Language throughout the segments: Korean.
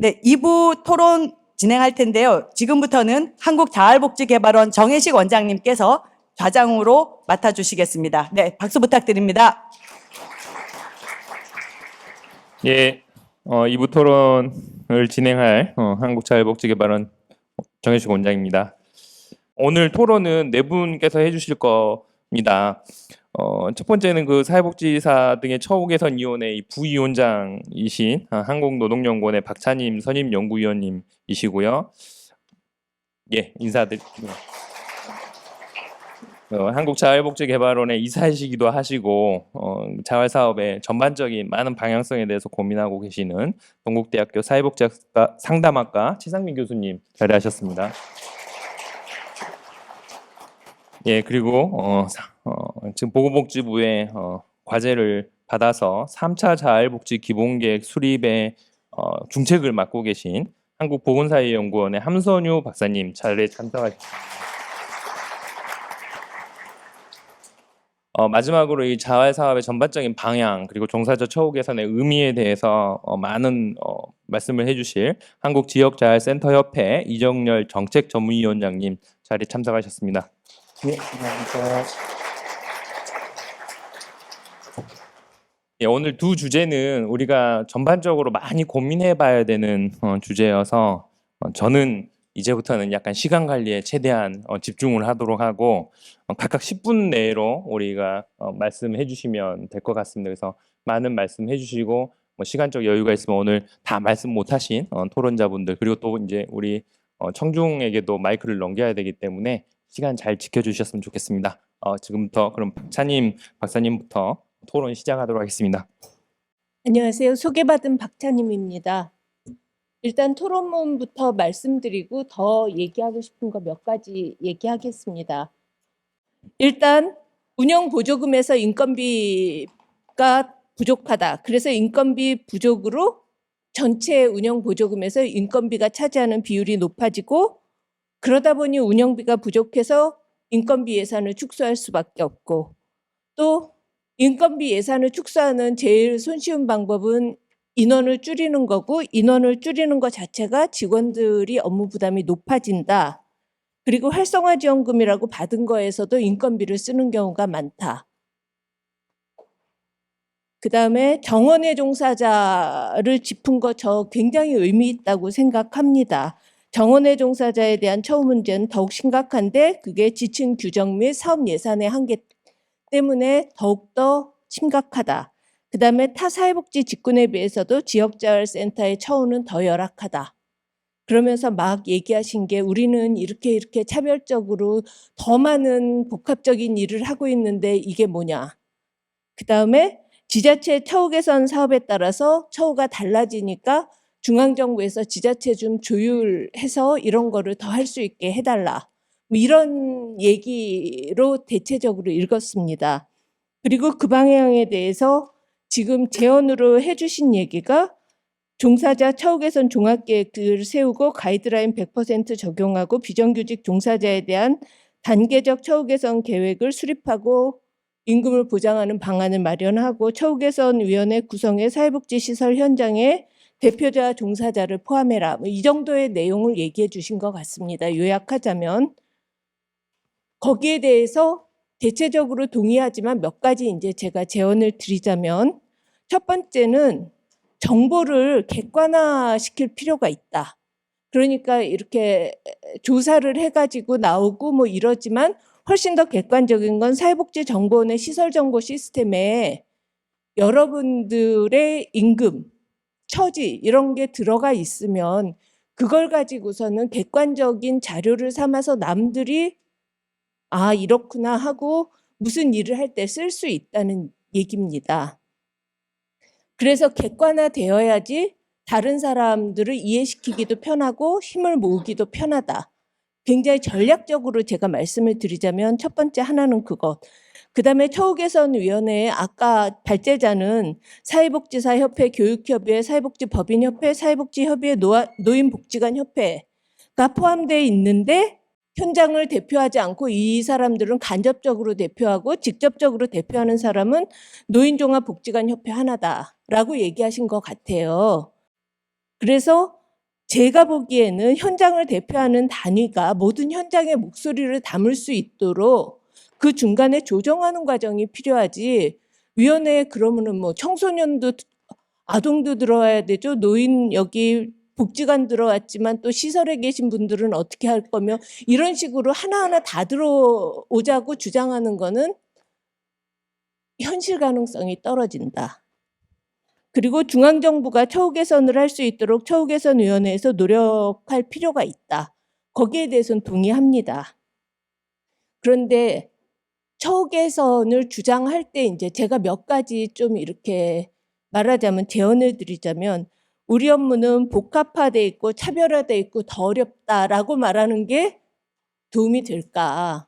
네, 2부 토론 진행할 텐데요. 지금부터는 한국자활복지개발원 정혜식 원장님께서 좌장으로 맡아주시겠습니다. 네, 박수 부탁드립니다. 예, 2부 토론을 진행할 한국자활복지개발원 정혜식 원장입니다. 오늘 토론은 네 분께서 해주실 겁니다. 첫 번째는 그 사회복지사 등의 처우개선위원회 부위원장이신 한국노동연구원의 박찬임 선임연구위원님이시고요. 예, 인사드립니다. 한국자활복지개발원의 이사이시기도 하시고 자활사업의 전반적인 많은 방향성에 대해서 고민하고 계시는 동국대학교 사회복지학과 상담학과 최상민 교수님 자리하셨습니다. 예, 그리고 지금 보건복지부의 과제를 받아서 3차 자활복지 기본계획 수립의 중책을 맡고 계신 한국보건사회연구원의 함선유 박사님 자리에 참석하셨습니다. 마지막으로 이 자활사업의 전반적인 방향 그리고 종사자 처우 개선의 의미에 대해서 많은 말씀을 해주실 한국지역자활센터협회 이정열 정책전문위원장님 자리에 참석하셨습니다. 네, 안녕하세요. 예, 오늘 두 주제는 우리가 전반적으로 많이 고민해봐야 되는 주제여서 저는 이제부터는 약간 시간 관리에 최대한 집중을 하도록 하고 각각 10분 내로 우리가 말씀해 주시면 될 것 같습니다. 그래서 많은 말씀해 주시고 시간적 여유가 있으면 오늘 다 말씀 못하신 토론자분들 그리고 또 이제 우리 청중에게도 마이크를 넘겨야 되기 때문에 시간 잘 지켜주셨으면 좋겠습니다. 지금부터 그럼 박찬임 박사님부터 토론 시작하도록 하겠습니다. 안녕하세요. 소개받은 박찬임입니다. 일단 토론문부터 말씀드리고 더 얘기하고 싶은 거 몇 가지 얘기하겠습니다. 일단 운영보조금에서 인건비가 부족하다. 그래서 인건비 부족으로 전체 운영보조금에서 인건비가 차지하는 비율이 높아지고 그러다 보니 운영비가 부족해서 인건비 예산을 축소할 수밖에 없고 또 인건비 예산을 축소하는 제일 손쉬운 방법은 인원을 줄이는 거고 인원을 줄이는 것 자체가 직원들이 업무 부담이 높아진다. 그리고 활성화지원금이라고 받은 거에서도 인건비를 쓰는 경우가 많다. 그다음에 정원외 종사자를 짚은 거 저 굉장히 의미 있다고 생각합니다. 정원외 종사자에 대한 처우 문제는 더욱 심각한데 그게 지침 규정 및 사업 예산의 한계 때문에 더욱더 심각하다. 그다음에 타 사회복지 직군에 비해서도 지역자활센터의 처우는 더 열악하다. 그러면서 막 얘기하신 게 우리는 이렇게 차별적으로 더 많은 복합적인 일을 하고 있는데 이게 뭐냐. 그다음에 지자체 처우 개선 사업에 따라서 처우가 달라지니까 중앙정부에서 지자체 좀 조율해서 이런 거를 더 할 수 있게 해달라. 뭐 이런 얘기로 대체적으로 읽었습니다. 그리고 그 방향에 대해서 지금 제언으로 해주신 얘기가 종사자 처우 개선 종합계획을 세우고 가이드라인 100% 적용하고 비정규직 종사자에 대한 단계적 처우 개선 계획을 수립하고 임금을 보장하는 방안을 마련하고 처우 개선 위원회 구성해 사회복지시설 현장에 대표자 종사자를 포함해라. 이 정도의 내용을 얘기해 주신 것 같습니다. 요약하자면 거기에 대해서 대체적으로 동의하지만 몇 가지 이제 제가 제언을 드리자면 첫 번째는 정보를 객관화시킬 필요가 있다. 그러니까 이렇게 조사를 해가지고 나오고 뭐 이러지만 훨씬 더 객관적인 건 사회복지정보원의 시설정보 시스템에 여러분들의 임금, 처지 이런 게 들어가 있으면 그걸 가지고서는 객관적인 자료를 삼아서 남들이 아 이렇구나 하고 무슨 일을 할 때 쓸 수 있다는 얘기입니다. 그래서 객관화되어야지 다른 사람들을 이해시키기도 편하고 힘을 모으기도 편하다. 굉장히 전략적으로 제가 말씀을 드리자면 첫 번째 하나는 그것. 그다음에 처우개선위원회의 아까 발제자는 사회복지사협회, 교육협의회, 사회복지법인협회, 사회복지협의회, 노인복지관협회가 포함되어 있는데 현장을 대표하지 않고 이 사람들은 간접적으로 대표하고 직접적으로 대표하는 사람은 노인종합복지관협회 하나다라고 얘기하신 것 같아요. 그래서 제가 보기에는 현장을 대표하는 단위가 모든 현장의 목소리를 담을 수 있도록 그 중간에 조정하는 과정이 필요하지, 위원회에 그러면은 뭐 청소년도 아동도 들어와야 되죠. 노인 여기 복지관 들어왔지만 또 시설에 계신 분들은 어떻게 할 거며, 이런 식으로 하나하나 다 들어오자고 주장하는 거는 현실 가능성이 떨어진다. 그리고 중앙정부가 처우 개선을 할 수 있도록 처우개선위원회에서 노력할 필요가 있다. 거기에 대해서는 동의합니다. 그런데 처우 개선을 주장할 때 이제 제가 몇 가지 좀 이렇게 말하자면 제언을 드리자면, 우리 업무는 복합화돼 있고 차별화돼 있고 더 어렵다라고 말하는 게 도움이 될까?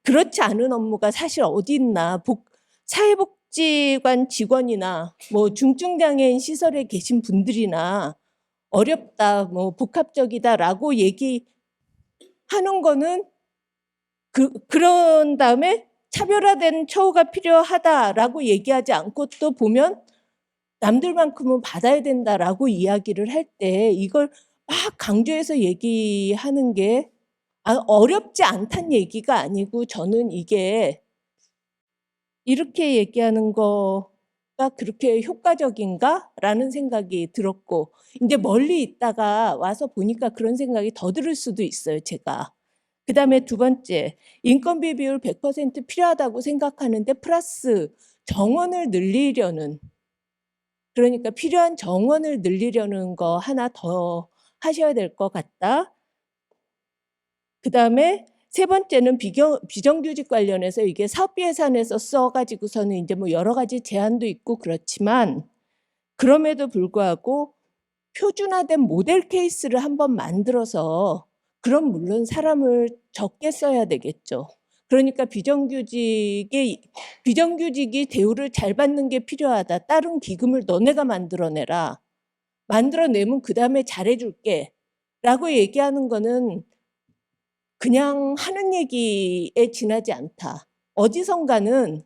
그렇지 않은 업무가 사실 어디 있나? 사회복지관 직원이나 뭐 중증장애인 시설에 계신 분들이나 어렵다, 뭐 복합적이다라고 얘기하는 거는 그런 다음에 차별화된 처우가 필요하다라고 얘기하지 않고 또 보면 남들만큼은 받아야 된다라고 이야기를 할 때 이걸 막 강조해서 얘기하는 게 어렵지 않다는 얘기가 아니고, 저는 이게 이렇게 얘기하는 거가 그렇게 효과적인가라는 생각이 들었고, 이제 멀리 있다가 와서 보니까 그런 생각이 더 들 수도 있어요, 제가. 그다음에 두 번째, 인건비 비율 100% 필요하다고 생각하는데 플러스 정원을 늘리려는, 그러니까 필요한 정원을 늘리려는 거 하나 더 하셔야 될 것 같다. 그다음에 세 번째는 비정규직 관련해서 이게 사업비 예산에서 써가지고서는 이제 뭐 여러 가지 제한도 있고 그렇지만, 그럼에도 불구하고 표준화된 모델 케이스를 한번 만들어서, 그럼 물론 사람을 적게 써야 되겠죠. 그러니까 비정규직이 대우를 잘 받는 게 필요하다. 다른 기금을 너네가 만들어내라. 만들어내면 그 다음에 잘해줄게 라고 얘기하는 거는 그냥 하는 얘기에 지나지 않다. 어디선가는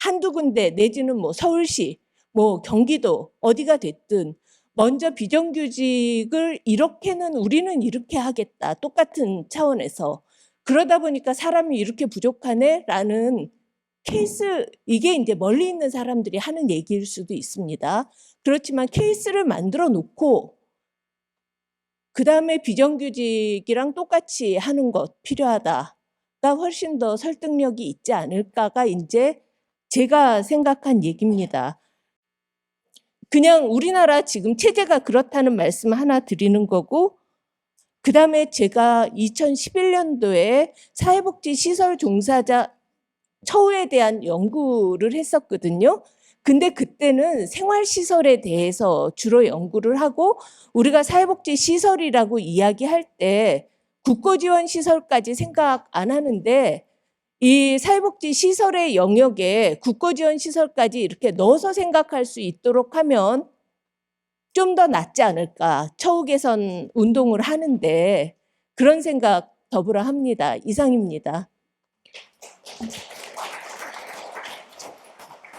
한두 군데 내지는 뭐 서울시, 뭐 경기도 어디가 됐든 먼저 비정규직을 이렇게는 우리는 이렇게 하겠다. 똑같은 차원에서. 그러다 보니까 사람이 이렇게 부족하네라는 케이스, 이게 이제 멀리 있는 사람들이 하는 얘기일 수도 있습니다. 그렇지만 케이스를 만들어 놓고 그 다음에 비정규직이랑 똑같이 하는 것 필요하다가 훨씬 더 설득력이 있지 않을까가 이제 제가 생각한 얘기입니다. 그냥 우리나라 지금 체제가 그렇다는 말씀 하나 드리는 거고, 그 다음에 제가 2011년도에 사회복지 시설 종사자 처우에 대한 연구를 했었거든요. 근데 그때는 생활시설에 대해서 주로 연구를 하고, 우리가 사회복지 시설이라고 이야기할 때 국고지원시설까지 생각 안 하는데, 이 사회복지 시설의 영역에 국고지원시설까지 이렇게 넣어서 생각할 수 있도록 하면 좀 더 낫지 않을까. 처우 개선 운동을 하는데 그런 생각 더불어 합니다. 이상입니다.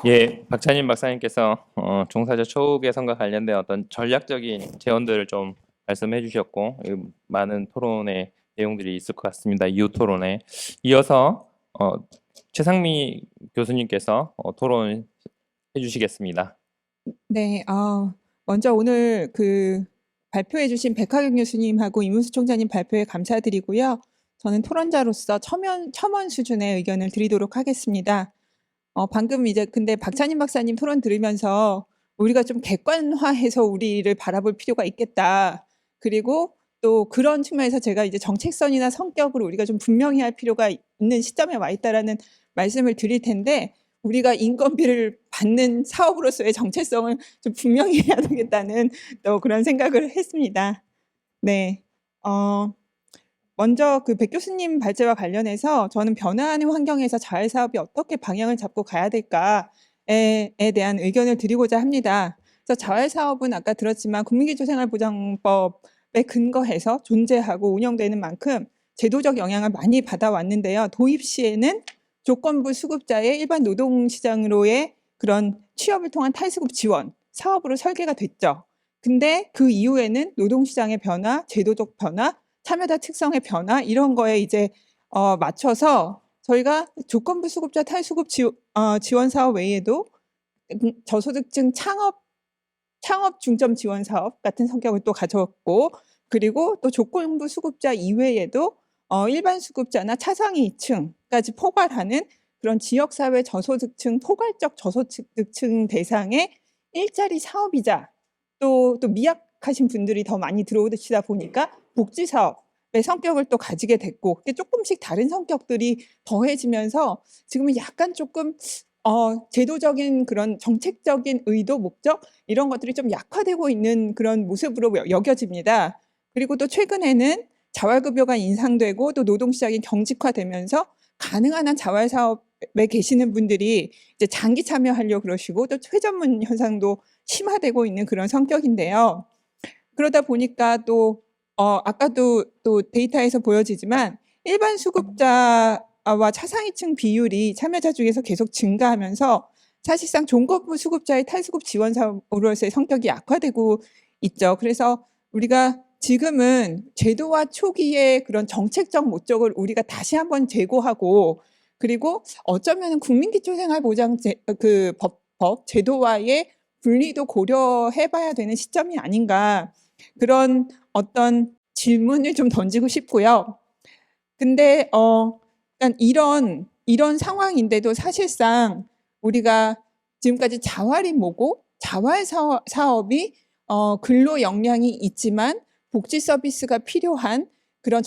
예, 박찬인 박사님께서 종사자 처우 개선과 관련된 어떤 전략적인 제언들을 좀 말씀해 주셨고, 많은 토론의 내용들이 있을 것 같습니다. 이후 토론에 이어서 최상미 교수님께서 토론해 주시겠습니다. 네, 먼저 오늘 그 발표해 주신 백하경 교수님하고 이문수 총장님 발표에 감사드리고요. 저는 토론자로서 첨언 수준의 의견을 드리도록 하겠습니다. 방금 이제 근데 박찬인 박사님 토론 들으면서 우리가 좀 객관화해서 우리를 바라볼 필요가 있겠다. 그리고 또 그런 측면에서 제가 이제 정책선이나 성격을 우리가 좀 분명히 할 필요가 있는 시점에 와 있다라는 말씀을 드릴 텐데, 우리가 인건비를 받는 사업으로서의 정체성을 좀 분명히 해야 되겠다는 또 그런 생각을 했습니다. 네, 먼저 그 백 교수님 발제와 관련해서 저는 변화하는 환경에서 자활사업이 어떻게 방향을 잡고 가야 될까에 대한 의견을 드리고자 합니다. 그래서 자활사업은 아까 들었지만 국민기초생활보장법에 근거해서 존재하고 운영되는 만큼 제도적 영향을 많이 받아왔는데요. 도입 시에는 조건부 수급자의 일반 노동시장으로의 그런 취업을 통한 탈수급 지원, 사업으로 설계가 됐죠. 근데 그 이후에는 노동시장의 변화, 제도적 변화, 참여자 특성의 변화 이런 거에 이제 맞춰서 저희가 조건부 수급자 탈수급 지원 사업 외에도 저소득층 창업 중점 지원 사업 같은 성격을 또 가졌고, 그리고 또 조건부 수급자 이외에도 일반 수급자나 차상위층까지 포괄하는 그런 지역사회 저소득층, 포괄적 저소득층 대상의 일자리 사업이자 또 미약하신 분들이 더 많이 들어오시다 보니까 복지 사업의 성격을 또 가지게 됐고, 그게 조금씩 다른 성격들이 더해지면서 지금은 약간 조금 제도적인 그런 정책적인 의도, 목적 이런 것들이 좀 약화되고 있는 그런 모습으로 여겨집니다. 그리고 또 최근에는 자활급여가 인상되고 또 노동시장이 경직화되면서 가능한 한 자활사업에 계시는 분들이 이제 장기 참여하려고 그러시고 또 최전문 현상도 심화되고 있는 그런 성격인데요. 그러다 보니까 또 아까도 또 데이터에서 보여지지만 일반 수급자와 차상위층 비율이 참여자 중에서 계속 증가하면서 사실상 종거부 수급자의 탈수급 지원 사업으로서의 성격이 악화되고 있죠. 그래서 우리가 지금은 제도화 초기의 그런 정책적 목적을 우리가 다시 한번 재고하고, 그리고 어쩌면 국민기초생활보장 법 제도화의 분리도 고려해봐야 되는 시점이 아닌가, 그런 어떤 질문을 좀 던지고 싶고요. 근데 일단 이런 상황인데도 사실상 우리가 지금까지 자활이 뭐고, 자활 사업이 근로 역량이 있지만 복지 서비스가 필요한 그런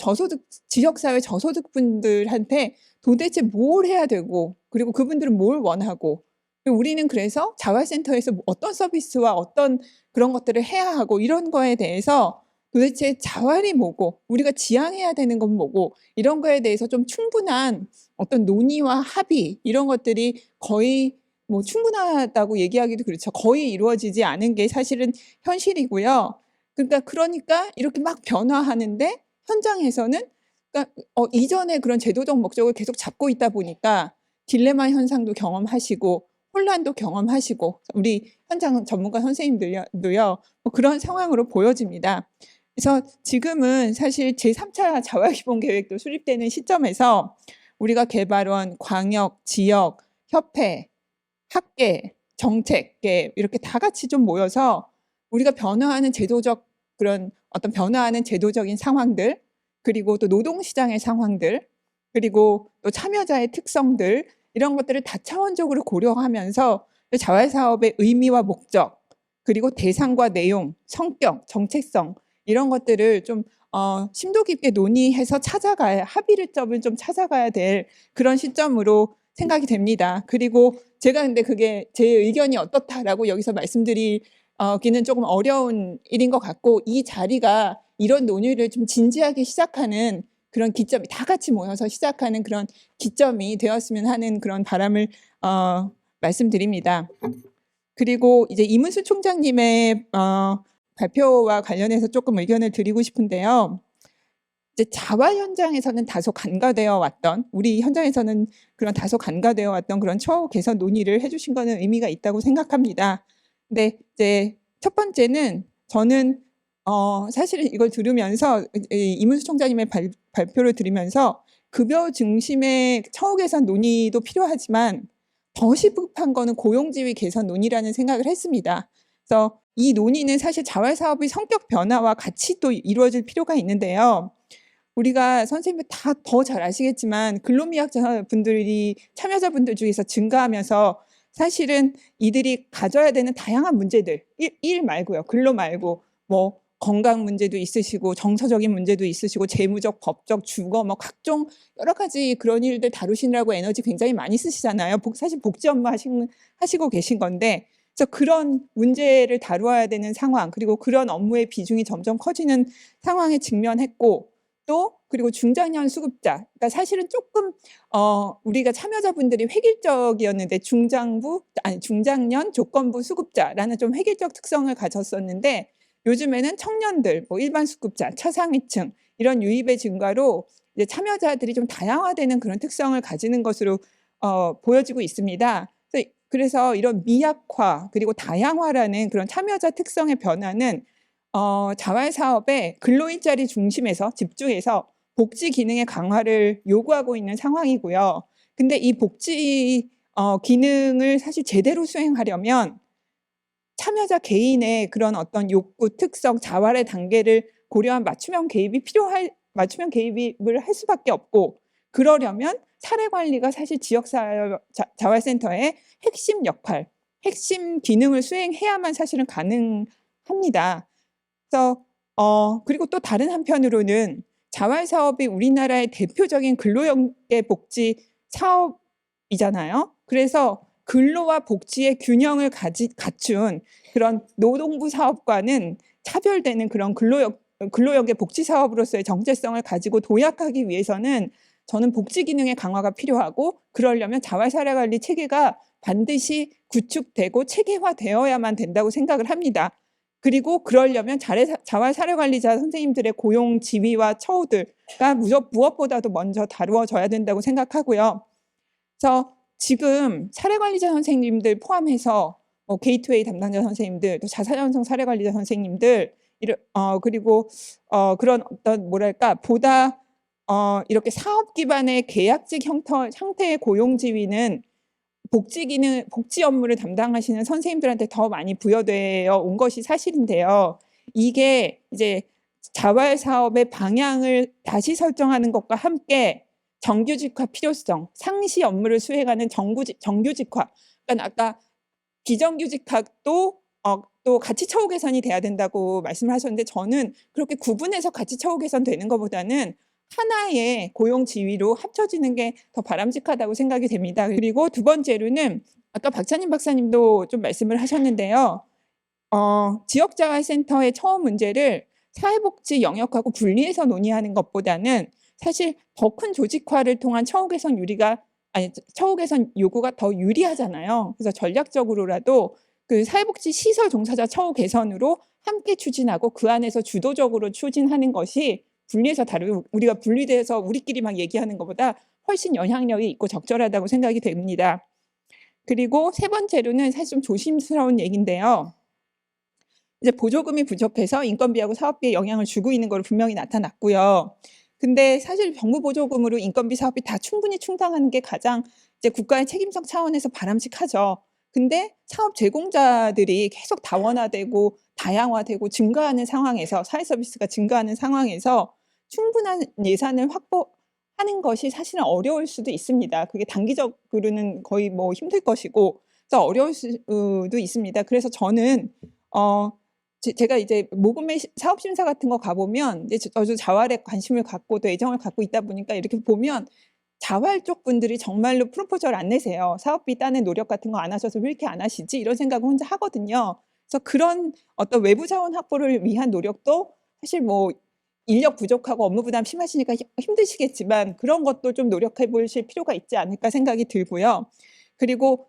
지역사회 저소득분들한테 도대체 뭘 해야 되고, 그리고 그분들은 뭘 원하고, 그리고 우리는 그래서 자활센터에서 어떤 서비스와 어떤 그런 것들을 해야 하고, 이런 거에 대해서 도대체 자활이 뭐고, 우리가 지향해야 되는 건 뭐고, 이런 거에 대해서 좀 충분한 어떤 논의와 합의, 이런 것들이 거의 뭐 충분하다고 얘기하기도 그렇죠. 거의 이루어지지 않은 게 사실은 현실이고요. 그러니까 이렇게 막 변화하는데 현장에서는 이전에 그런 제도적 목적을 계속 잡고 있다 보니까 딜레마 현상도 경험하시고 혼란도 경험하시고, 우리 현장 전문가 선생님들도요 뭐 그런 상황으로 보여집니다. 그래서 지금은 사실 제3차 자활기본계획도 수립되는 시점에서 우리가 개발원, 광역, 지역, 협회, 학계, 정책계 이렇게 다 같이 좀 모여서 우리가 변화하는 제도적 그런 어떤 변화하는 제도적인 상황들, 그리고 또 노동시장의 상황들, 그리고 또 참여자의 특성들, 이런 것들을 다차원적으로 고려하면서 자활사업의 의미와 목적, 그리고 대상과 내용, 성격, 정책성 이런 것들을 좀 심도 깊게 논의해서 합의를 좀 찾아가야 될 그런 시점으로 생각이 됩니다. 그리고 제가 근데 그게 제 의견이 어떻다라고 여기서 말씀드리기는 조금 어려운 일인 것 같고, 이 자리가 이런 논의를 좀 진지하게 시작하는 그런 기점이, 다 같이 모여서 시작하는 그런 기점이 되었으면 하는 그런 바람을 말씀드립니다. 그리고 이제 이문수 총장님의 발표와 관련해서 조금 의견을 드리고 싶은데요. 이제 자활 현장에서는 다소 간과되어 왔던, 우리 현장에서는 그런 다소 간과되어 왔던 그런 처우 개선 논의를 해주신 거는 의미가 있다고 생각합니다. 근데 이제 첫 번째는 저는 사실은 이걸 들으면서 이문수 총장님의 발표를 들으면서 급여 중심의 처우 개선 논의도 필요하지만 더 시급한 거는 고용지위 개선 논의라는 생각을 했습니다. 그래서 이 논의는 사실 자활사업의 성격 변화와 같이 또 이루어질 필요가 있는데요. 우리가 선생님들 다 더 잘 아시겠지만 근로미약자분들이 참여자분들 중에서 증가하면서 사실은 이들이 가져야 되는 다양한 문제들, 일 말고요, 근로 말고 뭐 건강 문제도 있으시고 정서적인 문제도 있으시고 재무적, 법적, 주거 뭐 각종 여러 가지 그런 일들 다루시느라고 에너지 굉장히 많이 쓰시잖아요. 사실 복지 업무 하시고 계신 건데, 그래서 그런 문제를 다루어야 되는 상황, 그리고 그런 업무의 비중이 점점 커지는 상황에 직면했고, 또 그리고 중장년 수급자, 그러니까 사실은 조금 우리가 참여자분들이 획일적이었는데 중장년 조건부 수급자라는 좀 획일적 특성을 가졌었는데, 요즘에는 청년들, 뭐 일반 수급자, 차상위층 이런 유입의 증가로 이제 참여자들이 좀 다양화되는 그런 특성을 가지는 것으로 보여지고 있습니다. 그래서 그래서 이런 미약화 그리고 다양화라는 그런 참여자 특성의 변화는 자활 사업의 근로일자리 중심에서 집중해서 복지 기능의 강화를 요구하고 있는 상황이고요. 근데 이 복지 기능을 사실 제대로 수행하려면 참여자 개인의 그런 어떤 욕구, 특성, 자활의 단계를 고려한 맞춤형 개입을 할 수밖에 없고, 그러려면 사례 관리가 사실 지역 자활센터의 핵심 역할, 핵심 기능을 수행해야만 사실은 가능합니다. 그래서 그리고 또 다른 한편으로는 자활 사업이 우리나라의 대표적인 근로연계 복지 사업이잖아요. 그래서 근로와 복지의 균형을 갖춘 그런 노동부 사업과는 차별되는 그런 근로연계 복지 사업으로서의 정체성을 가지고 도약하기 위해서는 저는 복지 기능의 강화가 필요하고, 그러려면 자활 사례 관리 체계가 반드시 구축되고 체계화되어야만 된다고 생각을 합니다. 그리고 그러려면 자활 사례 관리자 선생님들의 고용 지위와 처우들가 무엇보다도 먼저 다루어져야 된다고 생각하고요. 그래서 지금 사례 관리자 선생님들 포함해서 게이트웨이 담당자 선생님들, 또 자사전성 사례 관리자 선생님들, 그리고 그런 어떤 뭐랄까 보다 이렇게 사업 기반의 계약직 형태의 고용 지위는 복지 업무를 담당하시는 선생님들한테 더 많이 부여되어 온 것이 사실인데요. 이게 이제 자활 사업의 방향을 다시 설정하는 것과 함께 정규직화 필요성, 상시 업무를 수행하는 정규직화, 그러니까 아까 비정규직화도 또 가치 처우 개선이 돼야 된다고 말씀을 하셨는데, 저는 그렇게 구분해서 가치 처우 개선되는 것보다는 하나의 고용 지위로 합쳐지는 게 더 바람직하다고 생각이 됩니다. 그리고 두 번째로는 아까 박찬임 박사님도 좀 말씀을 하셨는데요. 지역자활센터의 처우 문제를 사회복지 영역하고 분리해서 논의하는 것보다는 사실 더 큰 조직화를 통한 처우 개선 요구가 더 유리하잖아요. 그래서 전략적으로라도 그 사회복지 시설 종사자 처우 개선으로 함께 추진하고 그 안에서 주도적으로 추진하는 것이 분리해서 다루고, 우리가 분리돼서 우리끼리 막 얘기하는 것보다 훨씬 영향력이 있고 적절하다고 생각이 됩니다. 그리고 세 번째로는 사실 좀 조심스러운 얘기인데요. 이제 보조금이 부족해서 인건비하고 사업비에 영향을 주고 있는 걸 분명히 나타났고요. 근데 사실 정부 보조금으로 인건비 사업비 다 충분히 충당하는 게 가장 이제 국가의 책임성 차원에서 바람직하죠. 근데 사업 제공자들이 계속 다원화되고 다양화되고 증가하는 상황에서, 사회 서비스가 증가하는 상황에서 충분한 예산을 확보하는 것이 사실은 어려울 수도 있습니다. 그게 단기적으로는 거의 뭐 힘들 것이고, 그래서 어려울 수도 있습니다. 그래서 저는 제가 이제 모금의 사업 심사 같은 거 가보면 이제 저도 자활에 관심을 갖고 또 애정을 갖고 있다 보니까 이렇게 보면 자활 쪽 분들이 정말로 프로포절 안 내세요. 사업비 따는 노력 같은 거 안 하셔서 왜 이렇게 안 하시지? 이런 생각을 혼자 하거든요. 그래서 그런 어떤 외부 자원 확보를 위한 노력도 사실 뭐 인력 부족하고 업무 부담 심하시니까 힘드시겠지만 그런 것도 좀 노력해 보실 필요가 있지 않을까 생각이 들고요. 그리고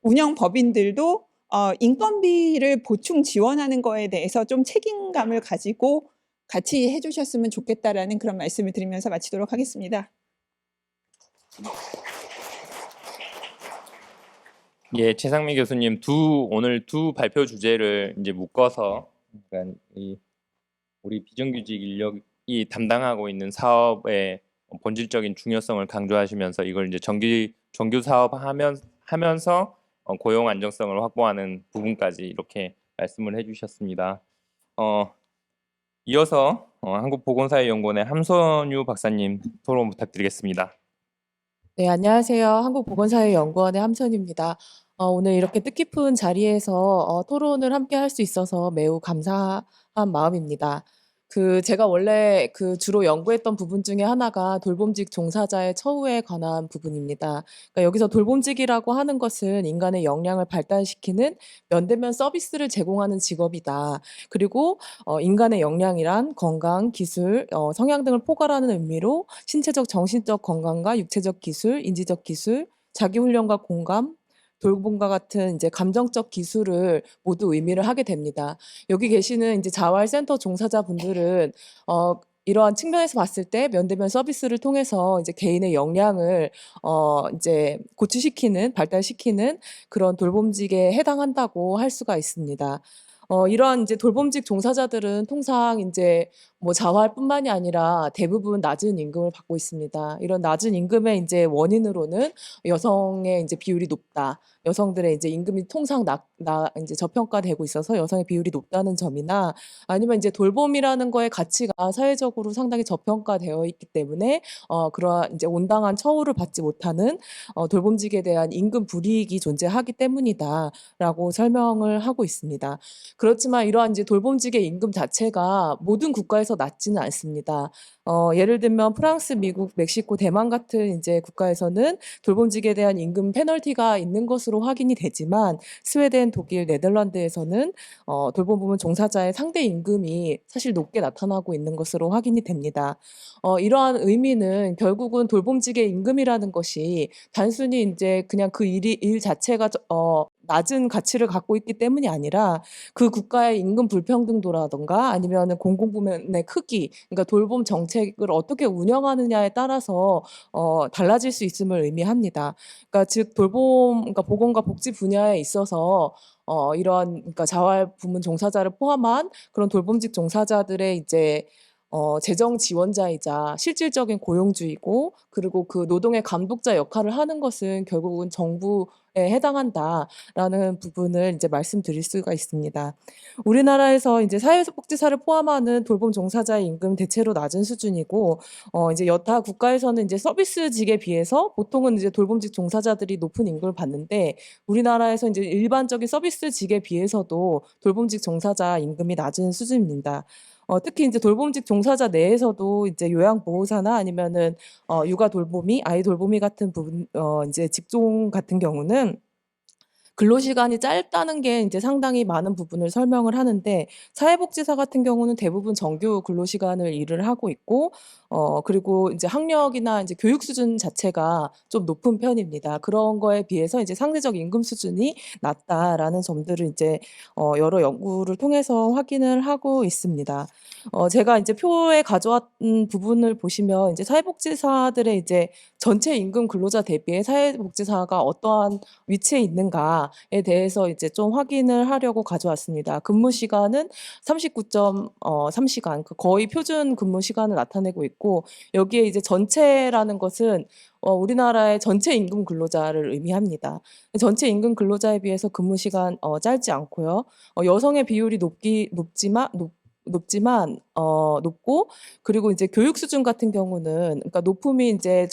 운영법인들도 인건비를 보충 지원하는 거에 대해서 좀 책임감을 가지고 같이 해주셨으면 좋겠다라는 그런 말씀을 드리면서 마치도록 하겠습니다. 예, 최상미 교수님 오늘 두 발표 주제를 이제 묶어서, 그러니까 우리 비정규직 인력이 담당하고 있는 사업의 본질적인 중요성을 강조하시면서 이걸 이제 정규 사업 하면서 고용 안정성을 확보하는 부분까지 이렇게 말씀을 해주셨습니다. 이어서 한국보건사회연구원의 함선유 박사님 토론 부탁드리겠습니다. 네, 안녕하세요. 한국보건사회연구원의 함선입니다. 오늘 이렇게 뜻깊은 자리에서 토론을 함께 할 수 있어서 매우 감사한 마음입니다. 제가 원래 주로 연구했던 부분 중에 하나가 돌봄직 종사자의 처우에 관한 부분입니다. 그러니까 여기서 돌봄직이라고 하는 것은 인간의 역량을 발달시키는 면대면 서비스를 제공하는 직업이다. 그리고 인간의 역량이란 건강, 기술, 성향 등을 포괄하는 의미로 신체적, 정신적 건강과 육체적 기술, 인지적 기술, 자기훈련과 공감, 돌봄과 같은 이제 감정적 기술을 모두 의미를 하게 됩니다. 여기 계시는 이제 자활센터 종사자분들은 이러한 측면에서 봤을 때 면대면 서비스를 통해서 이제 개인의 역량을 이제 고취시키는, 발달시키는 그런 돌봄직에 해당한다고 할 수가 있습니다. 이러한 이제 돌봄직 종사자들은 통상 이제 뭐 자활뿐만이 아니라 대부분 낮은 임금을 받고 있습니다. 이런 낮은 임금의 이제 원인으로는 여성의 이제 비율이 높다. 여성들의 이제 임금이 통상 이제 저평가되고 있어서 여성의 비율이 높다는 점이나, 아니면 이제 돌봄이라는 거의 가치가 사회적으로 상당히 저평가되어 있기 때문에 그러한 이제 온당한 처우를 받지 못하는 돌봄직에 대한 임금 불이익이 존재하기 때문이다라고 설명을 하고 있습니다. 그렇지만 이러한 이제 돌봄직의 임금 자체가 모든 국가에서 낮지는 않습니다. 예를 들면 프랑스, 미국, 멕시코, 대만 같은 이제 국가에서는 돌봄직에 대한 임금 페널티가 있는 것으로 확인이 되지만, 스웨덴, 독일, 네덜란드에서는 돌봄 부문 종사자의 상대 임금이 사실 높게 나타나고 있는 것으로 확인이 됩니다. 이러한 의미는 결국은 돌봄직의 임금이라는 것이 단순히 이제 그냥 그 일 자체가 낮은 가치를 갖고 있기 때문이 아니라 그 국가의 임금 불평등도라든가 아니면은 공공부문의 크기, 그러니까 돌봄 정책을 어떻게 운영하느냐에 따라서 달라질 수 있음을 의미합니다. 그러니까 즉 그러니까 보건과 복지 분야에 있어서 이러한 그러니까 자활 부문 종사자를 포함한 그런 돌봄직 종사자들의 이제 재정 지원자이자 실질적인 고용주이고, 그리고 그 노동의 감독자 역할을 하는 것은 결국은 정부에 해당한다라는 부분을 이제 말씀드릴 수가 있습니다. 우리나라에서 이제 사회복지사를 포함하는 돌봄 종사자의 임금 대체로 낮은 수준이고, 이제 여타 국가에서는 이제 서비스직에 비해서 보통은 이제 돌봄직 종사자들이 높은 임금을 받는데, 우리나라에서 이제 일반적인 서비스직에 비해서도 돌봄직 종사자 임금이 낮은 수준입니다. 특히 이제 돌봄직 종사자 내에서도 이제 요양보호사나 아니면은 육아 돌보미, 아이 돌보미 같은 부분, 이제 직종 같은 경우는 근로시간이 짧다는 게 이제 상당히 많은 부분을 설명을 하는데, 사회복지사 같은 경우는 대부분 정규 근로시간을 일을 하고 있고, 그리고 이제 학력이나 이제 교육 수준 자체가 좀 높은 편입니다. 그런 거에 비해서 이제 상대적 임금 수준이 낮다라는 점들을 이제 여러 연구를 통해서 확인을 하고 있습니다. 제가 이제 표에 가져왔던 부분을 보시면 이제 사회복지사들의 이제 전체 임금 근로자 대비해 사회복지사가 어떠한 위치에 있는가에 대해서 이제 좀 확인을 하려고 가져왔습니다. 근무 시간은 39.3시간, 거의 표준 근무 시간을 나타내고 있고, 여기에 이제 전체라는 것은 우리나라의 전체 임금 근로자를 의미합니다. 전체 임금 근로자에 비해서 근무 시간 짧지 않고요. 여성의 비율이 높고, 그리고 이제 교육 수준 같은 경우는, 그러니까 높음이 이제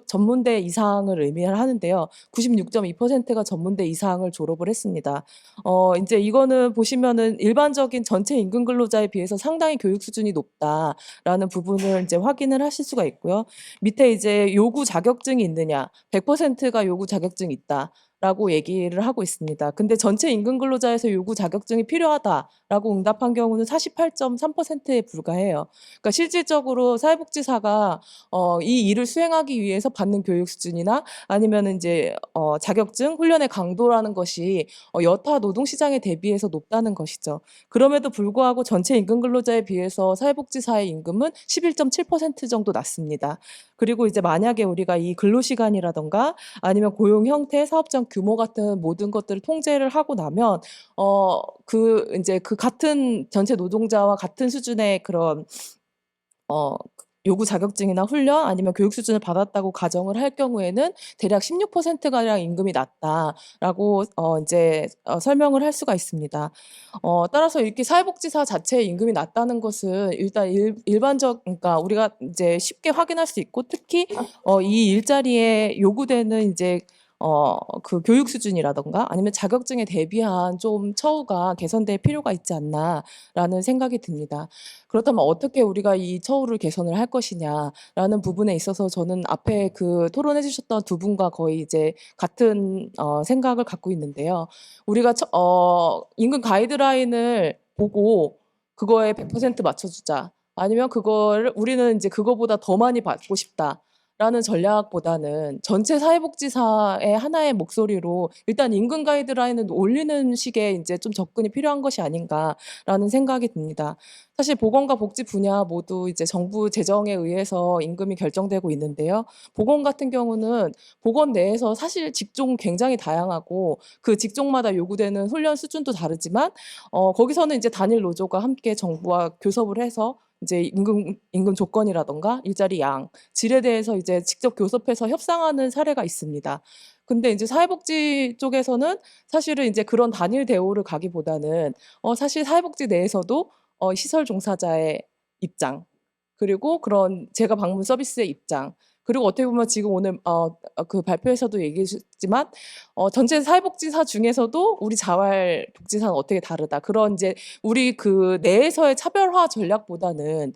전문대 이상을 의미를 하는데요. 96.2%가 전문대 이상을 졸업을 했습니다. 이제 이거는 보시면은 일반적인 전체 임금 근로자에 비해서 상당히 교육 수준이 높다라는 부분을 이제 확인을 하실 수가 있고요. 밑에 이제 요구 자격증이 있느냐, 100%가 요구 자격증이 있다. 라고 얘기를 하고 있습니다. 근데 전체 임금 근로자에서 요구 자격증이 필요하다라고 응답한 경우는 48.3%에 불과해요. 그러니까 실질적으로 사회복지사가 이 일을 수행하기 위해서 받는 교육 수준이나 아니면 이제 자격증, 훈련의 강도라는 것이 여타 노동시장에 대비해서 높다는 것이죠. 그럼에도 불구하고 전체 임금 근로자에 비해서 사회복지사의 임금은 11.7% 정도 낮습니다. 그리고 이제 만약에 우리가 이 근로시간이라던가 아니면 고용 형태, 사업장 규모 같은 모든 것들을 통제를 하고 나면 이제 그 같은 전체 노동자와 같은 수준의 그런 요구 자격증이나 훈련 아니면 교육 수준을 받았다고 가정을 할 경우에는 대략 16%가량 임금이 낮다라고 이제 설명을 할 수가 있습니다. 따라서 이렇게 사회복지사 자체의 임금이 낮다는 것은 일단 그러니까 우리가 이제 쉽게 확인할 수 있고, 특히 이 일자리에 요구되는 이제 그 교육 수준이라던가 아니면 자격증에 대비한 좀 처우가 개선될 필요가 있지 않나라는 생각이 듭니다. 그렇다면 어떻게 우리가 이 처우를 개선을 할 것이냐라는 부분에 있어서 저는 앞에 그 토론해 주셨던 두 분과 거의 이제 같은 생각을 갖고 있는데요. 우리가 임금 가이드라인을 보고 그거에 100% 맞춰주자. 아니면 우리는 이제 그거보다 더 많이 받고 싶다. 라는 전략보다는 전체 사회복지사의 하나의 목소리로 일단 임금 가이드라인을 올리는 식의 이제 좀 접근이 필요한 것이 아닌가라는 생각이 듭니다. 사실 보건과 복지 분야 모두 이제 정부 재정에 의해서 임금이 결정되고 있는데요. 보건 같은 경우는 보건 내에서 사실 직종 굉장히 다양하고 그 직종마다 요구되는 훈련 수준도 다르지만 거기서는 이제 단일 노조가 함께 정부와 교섭을 해서 이제 임금 조건이라던가 일자리 양, 질에 대해서 이제 직접 교섭해서 협상하는 사례가 있습니다. 근데 이제 사회복지 쪽에서는 사실은 이제 그런 단일 대우를 가기보다는 사실 사회복지 내에서도 시설 종사자의 입장, 그리고 그런 제가 방문 서비스의 입장, 그리고 어떻게 보면 지금 오늘 그 발표에서도 얘기했지만 전체 사회복지사 중에서도 우리 자활복지사는 어떻게 다르다. 그런 이제 우리 그 내에서의 차별화 전략보다는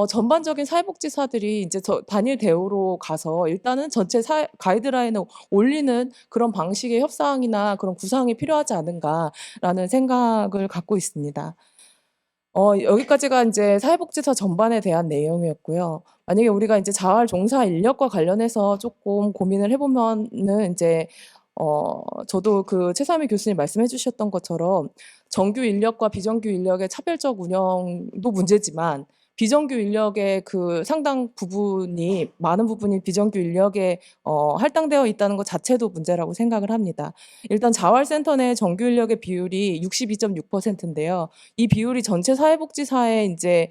전반적인 사회복지사들이 이제 단일 대우로 가서 일단은 전체 가이드라인을 올리는 그런 방식의 협상이나 그런 구상이 필요하지 않은가라는 생각을 갖고 있습니다. 여기까지가 이제 사회복지사 전반에 대한 내용이었고요. 만약에 우리가 이제 자활 종사 인력과 관련해서 조금 고민을 해보면은 이제 저도 그 최삼희 교수님 말씀해 주셨던 것처럼 정규 인력과 비정규 인력의 차별적 운영도 문제지만 비정규 인력의 그 상당 부분이 많은 부분이 비정규 인력에 할당되어 있다는 것 자체도 문제라고 생각을 합니다. 일단 자활센터 내 정규 인력의 비율이 62.6%인데요. 이 비율이 전체 사회복지사의 이제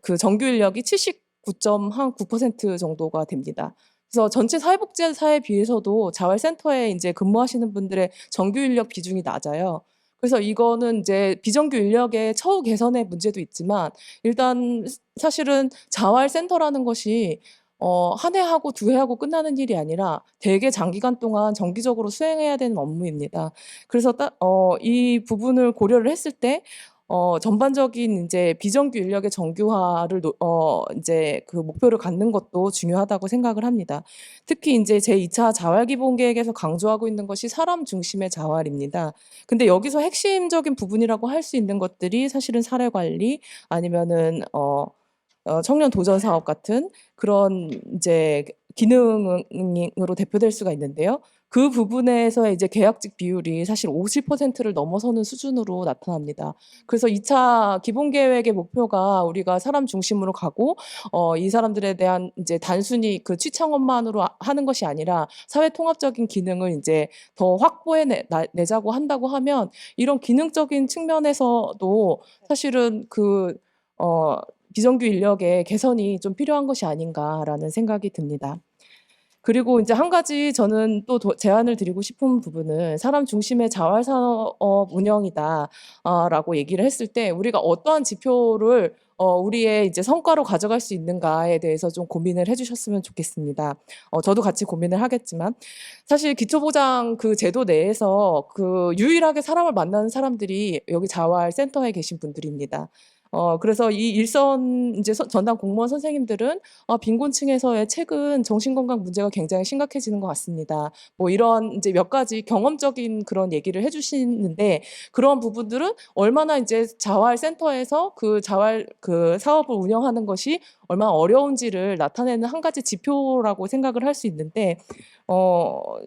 그 정규 인력이 79.9% 정도가 됩니다. 그래서 전체 사회복지사에 비해서도 자활센터에 이제 근무하시는 분들의 정규 인력 비중이 낮아요. 그래서 이거는 이제 비정규 인력의 처우 개선의 문제도 있지만 일단 사실은 자활센터라는 것이 한 해 하고 두 해 하고 끝나는 일이 아니라 되게 장기간 동안 정기적으로 수행해야 되는 업무입니다. 그래서 이 부분을 고려를 했을 때 전반적인 이제 비정규 인력의 정규화를 이제 그 목표를 갖는 것도 중요하다고 생각을 합니다. 특히 이제 제2차 자활기본계획에서 강조하고 있는 것이 사람 중심의 자활입니다. 근데 여기서 핵심적인 부분이라고 할 수 있는 것들이 사실은 사례 관리 아니면은 청년 도전 사업 같은 그런 이제 기능으로 대표될 수가 있는데요. 그 부분에서 이제 계약직 비율이 사실 50%를 넘어서는 수준으로 나타납니다. 그래서 2차 기본계획의 목표가 우리가 사람 중심으로 가고 이 사람들에 대한 이제 단순히 그 취창원만으로 하는 것이 아니라 사회 통합적인 기능을 이제 더 확보해 내자고 한다고 하면 이런 기능적인 측면에서도 사실은 그 비정규 인력의 개선이 좀 필요한 것이 아닌가라는 생각이 듭니다. 그리고 이제 한 가지 저는 또 제안을 드리고 싶은 부분은 사람 중심의 자활산업 운영이다라고 얘기를 했을 때 우리가 어떠한 지표를 우리의 이제 성과로 가져갈 수 있는가에 대해서 좀 고민을 해주셨으면 좋겠습니다. 저도 같이 고민을 하겠지만 사실 기초보장 그 제도 내에서 그 유일하게 사람을 만나는 사람들이 여기 자활센터에 계신 분들입니다. 그래서 이 일선 이제 전담 공무원 선생님들은 빈곤층에서의 최근 정신건강 문제가 굉장히 심각해지는 것 같습니다. 뭐 이런 이제 몇 가지 경험적인 그런 얘기를 해주시는데 그런 부분들은 얼마나 이제 자활센터에서 그 자활 그 사업을 운영하는 것이 얼마나 어려운지를 나타내는 한 가지 지표라고 생각을 할 수 있는데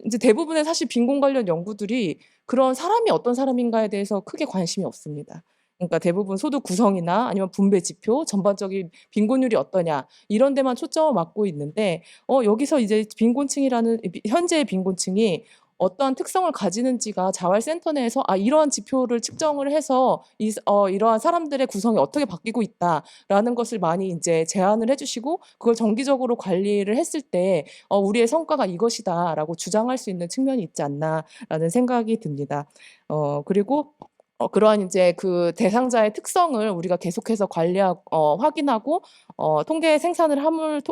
이제 대부분의 사실 빈곤 관련 연구들이 그런 사람이 어떤 사람인가에 대해서 크게 관심이 없습니다. 그러니까 대부분 소득 구성이나 아니면 분배 지표, 전반적인 빈곤율이 어떠냐 이런 데만 초점을 맞고 있는데 여기서 이제 빈곤층이라는 현재의 빈곤층이 어떠한 특성을 가지는지가 자활센터 내에서 이러한 지표를 측정을 해서 이러한 사람들의 구성이 어떻게 바뀌고 있다라는 것을 많이 이제 제안을 해주시고 그걸 정기적으로 관리를 했을 때 우리의 성과가 이것이다라고 주장할 수 있는 측면이 있지 않나라는 생각이 듭니다. 그리고 그러한 이제 그 대상자의 특성을 우리가 계속해서 관리하고 확인하고 통계 생산을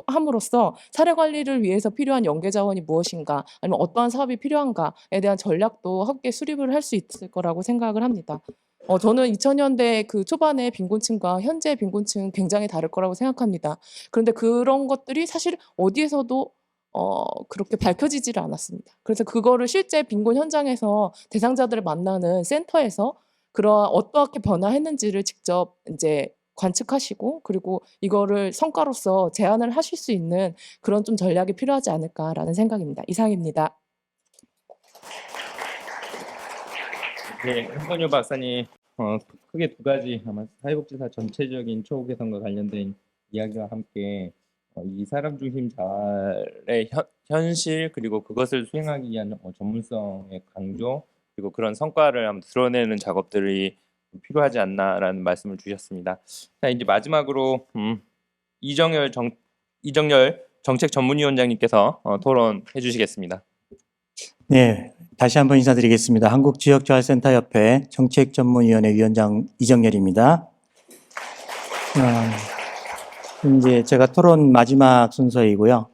함으로써 사례 관리를 위해서 필요한 연계 자원이 무엇인가 아니면 어떠한 사업이 필요한가에 대한 전략도 함께 수립을 할 수 있을 거라고 생각을 합니다. 저는 2000년대 그 초반의 빈곤층과 현재 빈곤층 굉장히 다를 거라고 생각합니다. 그런데 그런 것들이 사실 어디에서도 그렇게 밝혀지지를 않았습니다. 그래서 그거를 실제 빈곤 현장에서 대상자들을 만나는 센터에서 어떻게 변화했는지를 직접 이제 관측하시고 그리고 이거를 성과로서 제안을 하실 수 있는 그런 좀 전략이 필요하지 않을까라는 생각입니다. 이상입니다. 네, 홍건효 박사님 크게 두 가지 아마 사회복지사 전체적인 처우 개선과 관련된 이야기와 함께 이 사람 중심 자활의 현실 그리고 그것을 수행하기 위한 전문성의 강조 그리고 그런 성과를 한번 드러내는 작업들이 필요하지 않나라는 말씀을 주셨습니다. 자, 이제 마지막으로 이정열 정책 전문위원장님께서 토론해 주시겠습니다. 네, 다시 한번 인사드리겠습니다. 한국지역자활센터협회 정책전문위원회 위원장 이정열입니다. 이제 제가 토론 마지막 순서이고요.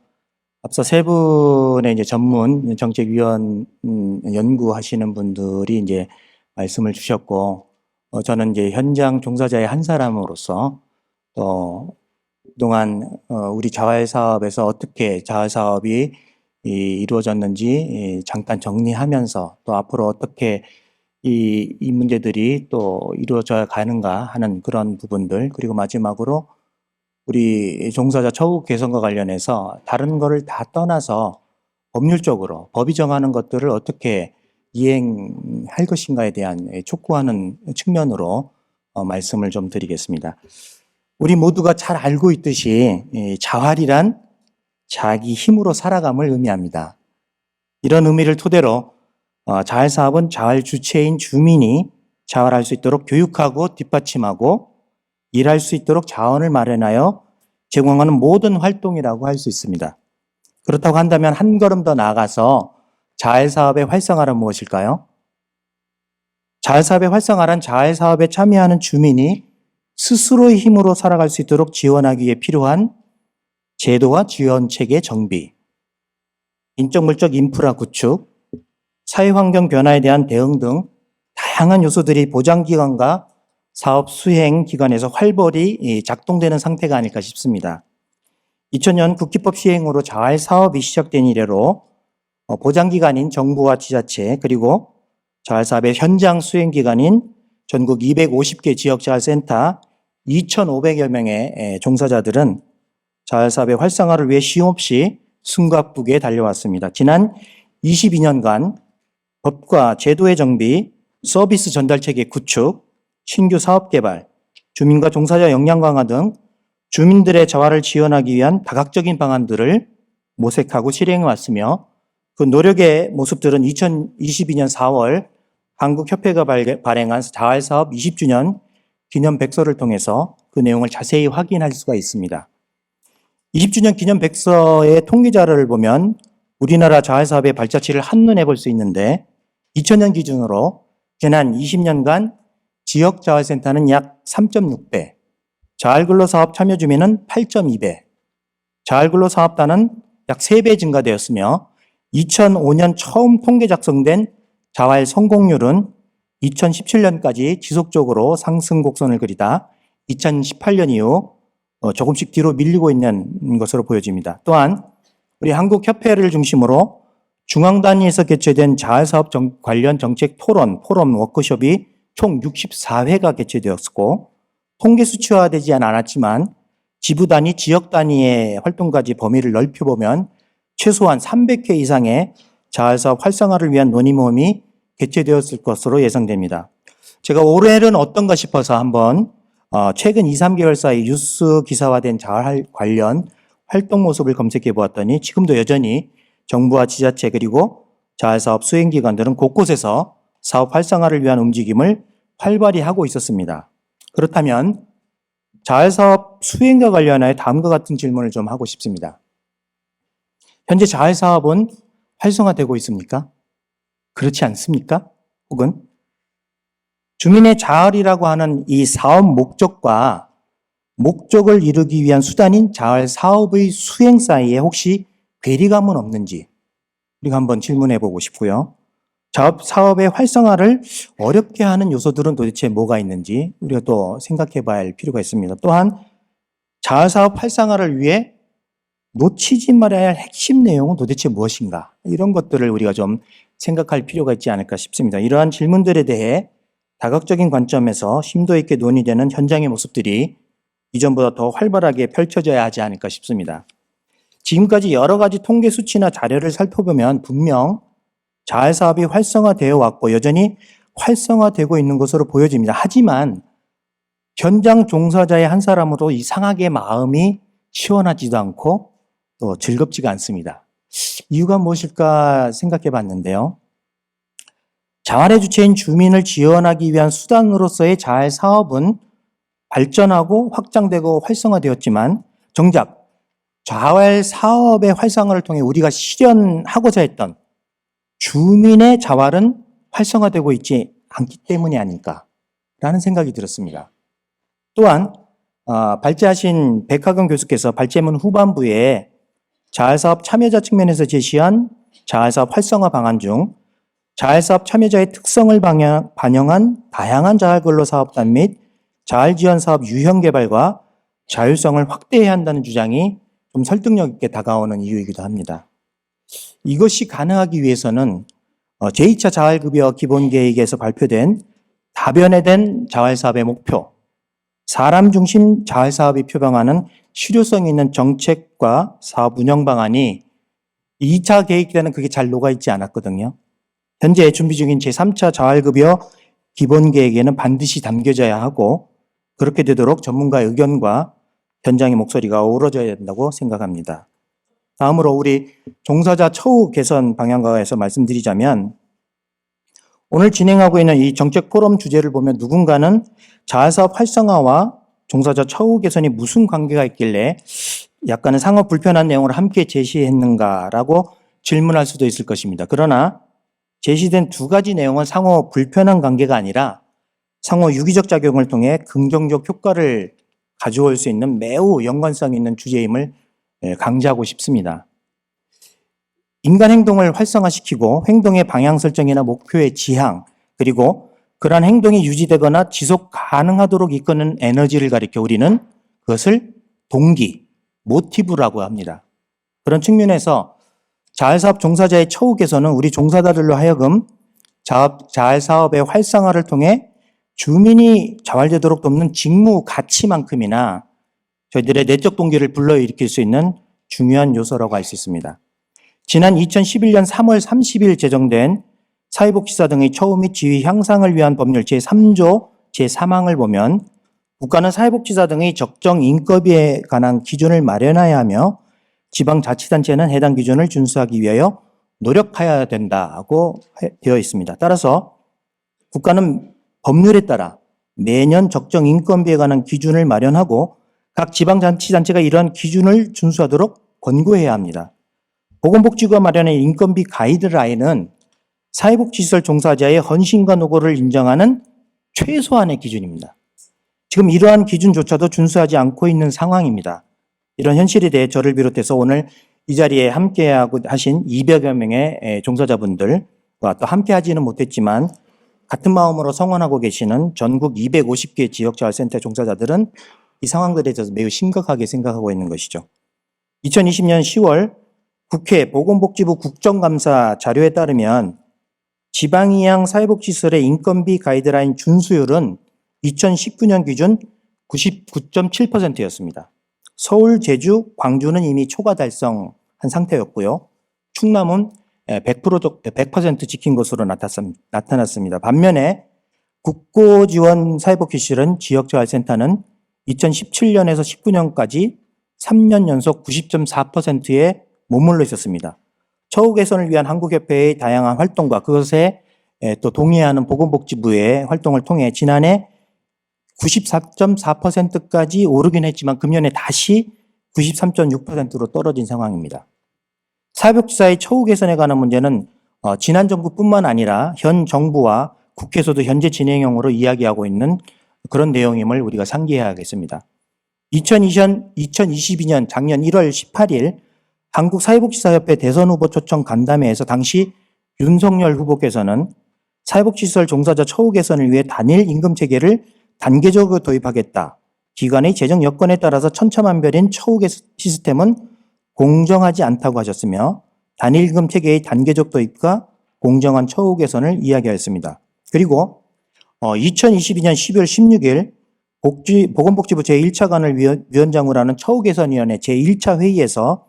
앞서 세 분의 이제 전문 정책위원 연구하시는 분들이 이제 말씀을 주셨고, 저는 이제 현장 종사자의 한 사람으로서 또 그동안 우리 자활 사업에서 어떻게 자활 사업이 이루어졌는지 잠깐 정리하면서 또 앞으로 어떻게 이 문제들이 또 이루어져 가는가 하는 그런 부분들, 그리고 마지막으로 우리 종사자 처우 개선과 관련해서 다른 거를 다 떠나서 법률적으로 법이 정하는 것들을 어떻게 이행할 것인가에 대한 촉구하는 측면으로 말씀을 좀 드리겠습니다. 우리 모두가 잘 알고 있듯이 자활이란 자기 힘으로 살아감을 의미합니다. 이런 의미를 토대로 자활 사업은 자활 주체인 주민이 자활할 수 있도록 교육하고 뒷받침하고 일할 수 있도록 자원을 마련하여 제공하는 모든 활동이라고 할 수 있습니다. 그렇다고 한다면 한 걸음 더 나아가서 자활 사업의 활성화는 무엇일까요? 자활 사업의 활성화란 자활 사업에 참여하는 주민이 스스로의 힘으로 살아갈 수 있도록 지원하기 위해 필요한 제도와 지원 체계 정비, 인적 물적 인프라 구축, 사회환경 변화에 대한 대응 등 다양한 요소들이 보장기관과 사업 수행 기관에서 활발히 작동되는 상태가 아닐까 싶습니다. 2000년 국기법 시행으로 자활 사업이 시작된 이래로 보장기관인 정부와 지자체 그리고 자활 사업의 현장 수행 기관인 전국 250개 지역자활센터 2,500여 명의 종사자들은 자활 사업의 활성화를 위해 쉼없이 숨가쁘게 달려왔습니다. 지난 22년간 법과 제도의 정비, 서비스 전달 체계 구축, 신규 사업 개발, 주민과 종사자 역량 강화 등 주민들의 자활을 지원하기 위한 다각적인 방안들을 모색하고 실행해 왔으며 그 노력의 모습들은 2022년 4월 한국협회가 발행한 자활 사업 20주년 기념 백서를 통해서 그 내용을 자세히 확인할 수가 있습니다. 20주년 기념 백서의 통계 자료를 보면 우리나라 자활 사업의 발자취를 한눈에 볼 수 있는데 2000년 기준으로 지난 20년간 지역 자활센터는 약 3.6배, 자활근로사업 참여 주민은 8.2배, 자활근로사업단은 약 3배 증가되었으며 2005년 처음 통계 작성된 자활 성공률은 2017년까지 지속적으로 상승 곡선을 그리다 2018년 이후 조금씩 뒤로 밀리고 있는 것으로 보여집니다. 또한 우리 한국협회를 중심으로 중앙 단위에서 개최된 자활사업 관련 정책 토론, 포럼, 워크숍이 총 64회가 개최되었고 통계 수치화되지는 않았지만 지부 단위, 지역 단위의 활동까지 범위를 넓혀보면 최소한 300회 이상의 자활사업 활성화를 위한 논의 모임이 개최되었을 것으로 예상됩니다. 제가 올해는 어떤가 싶어서 한번 최근 2, 3개월 사이 뉴스 기사화된 자활 관련 활동 모습을 검색해 보았더니 지금도 여전히 정부와 지자체 그리고 자활사업 수행기관들은 곳곳에서 사업 활성화를 위한 움직임을 활발히 하고 있었습니다. 그렇다면 자활사업 수행과 관련하여 다음과 같은 질문을 좀 하고 싶습니다. 현재 자활사업은 활성화되고 있습니까? 그렇지 않습니까? 혹은 주민의 자활이라고 하는 이 사업 목적과 목적을 이루기 위한 수단인 자활 사업의 수행 사이에 혹시 괴리감은 없는지 우리가 한번 질문해 보고 싶고요. 자업 사업의 활성화를 어렵게 하는 요소들은 도대체 뭐가 있는지 우리가 또 생각해 봐야 할 필요가 있습니다. 또한 자활 사업 활성화를 위해 놓치지 말아야 할 핵심 내용은 도대체 무엇인가? 이런 것들을 우리가 좀 생각할 필요가 있지 않을까 싶습니다. 이러한 질문들에 대해 다각적인 관점에서 심도 있게 논의되는 현장의 모습들이 이전보다 더 활발하게 펼쳐져야 하지 않을까 싶습니다. 지금까지 여러 가지 통계 수치나 자료를 살펴보면 분명 자활 사업이 활성화되어 왔고 여전히 활성화되고 있는 것으로 보여집니다. 하지만 현장 종사자의 한 사람으로 이상하게 마음이 시원하지도 않고 또 즐겁지가 않습니다. 이유가 무엇일까 생각해 봤는데요. 자활의 주체인 주민을 지원하기 위한 수단으로서의 자활 사업은 발전하고 확장되고 활성화되었지만 정작 자활 사업의 활성화를 통해 우리가 실현하고자 했던 주민의 자활은 활성화되고 있지 않기 때문이 아닐까라는 생각이 들었습니다. 또한 발제하신 백하경 교수께서 발제문 후반부에 자활사업 참여자 측면에서 제시한 자활사업 활성화 방안 중 자활사업 참여자의 특성을 반영한 다양한 자활근로사업단 및 자활지원사업 유형 개발과 자율성을 확대해야 한다는 주장이 좀 설득력 있게 다가오는 이유이기도 합니다. 이것이 가능하기 위해서는 제2차 자활급여 기본계획에서 발표된 다변화된 자활사업의 목표, 사람 중심 자활사업이 표방하는 실효성 있는 정책과 사업 운영 방안이 2차 계획 때는 그게 잘 녹아있지 않았거든요. 현재 준비 중인 제3차 자활급여 기본계획에는 반드시 담겨져야 하고 그렇게 되도록 전문가의 의견과 현장의 목소리가 어우러져야 된다고 생각합니다. 다음으로 우리 종사자 처우 개선 방향과에서 말씀드리자면 오늘 진행하고 있는 이 정책 포럼 주제를 보면 누군가는 자활사업 활성화와 종사자 처우 개선이 무슨 관계가 있길래 약간은 상호 불편한 내용을 함께 제시했는가라고 질문할 수도 있을 것입니다. 그러나 제시된 두 가지 내용은 상호 불편한 관계가 아니라 상호 유기적 작용을 통해 긍정적 효과를 가져올 수 있는 매우 연관성 있는 주제임을 강조하고 싶습니다. 인간 행동을 활성화시키고 행동의 방향 설정이나 목표의 지향 그리고 그러한 행동이 유지되거나 지속 가능하도록 이끄는 에너지를 가리켜 우리는 그것을 동기, 모티브라고 합니다. 그런 측면에서 자활사업 종사자의 처우 개선은 우리 종사자들로 하여금 자활사업의 활성화를 통해 주민이 자활되도록 돕는 직무 가치만큼이나 저희들의 내적 동기를 불러일으킬 수 있는 중요한 요소라고 할 수 있습니다. 지난 2011년 3월 30일 제정된 사회복지사 등의 처우 및 지위 향상을 위한 법률 제3조 제3항을 보면 국가는 사회복지사 등의 적정 인건비에 관한 기준을 마련해야 하며 지방자치단체는 해당 기준을 준수하기 위하여 노력해야 된다고 되어 있습니다. 따라서 국가는 법률에 따라 매년 적정 인건비에 관한 기준을 마련하고 각 지방자치단체가 이러한 기준을 준수하도록 권고해야 합니다. 보건복지부가 마련한 인건비 가이드라인은 사회복지시설 종사자의 헌신과 노고를 인정하는 최소한의 기준입니다. 지금 이러한 기준조차도 준수하지 않고 있는 상황입니다. 이런 현실에 대해 저를 비롯해서 오늘 이 자리에 함께하고 하신 200여 명의 종사자분들과 또 함께하지는 못했지만 같은 마음으로 성원하고 계시는 전국 250개 지역자활센터 종사자들은 이 상황들에 대해서 매우 심각하게 생각하고 있는 것이죠. 2020년 10월 국회 보건복지부 국정감사 자료에 따르면 지방이양 사회복지시설의 인건비 가이드라인 준수율은 2019년 기준 99.7%였습니다. 서울, 제주, 광주는 이미 초과 달성한 상태였고요. 충남은 100% 지킨 것으로 나타났습니다. 반면에 국고지원 사회복지시설은 지역자활센터는 2017년에서 19년까지 3년 연속 90.4%에 머물러 있었습니다. 처우 개선을 위한 한국협회의 다양한 활동과 그것에 또 동의하는 보건복지부의 활동을 통해 지난해 94.4%까지 오르긴 했지만 금년에 다시 93.6%로 떨어진 상황입니다. 사회복지사의 처우 개선에 관한 문제는 지난 정부뿐만 아니라 현 정부와 국회에서도 현재 진행형으로 이야기하고 있는 그런 내용임을 우리가 상기해야겠습니다. 2022년 작년 1월 18일 한국사회복지사협회 대선 후보 초청 간담회에서 당시 윤석열 후보께서는 사회복지시설 종사자 처우 개선을 위해 단일 임금 체계를 단계적으로 도입하겠다. 기관의 재정 여건에 따라서 천차만별인 처우 시스템은 공정하지 않다고 하셨으며 단일 임금 체계의 단계적 도입과 공정한 처우 개선을 이야기하였습니다. 그리고 2022년 12월 16일 보건복지부 제1차관을 위원장으로 하는 처우개선위원회 제1차 회의에서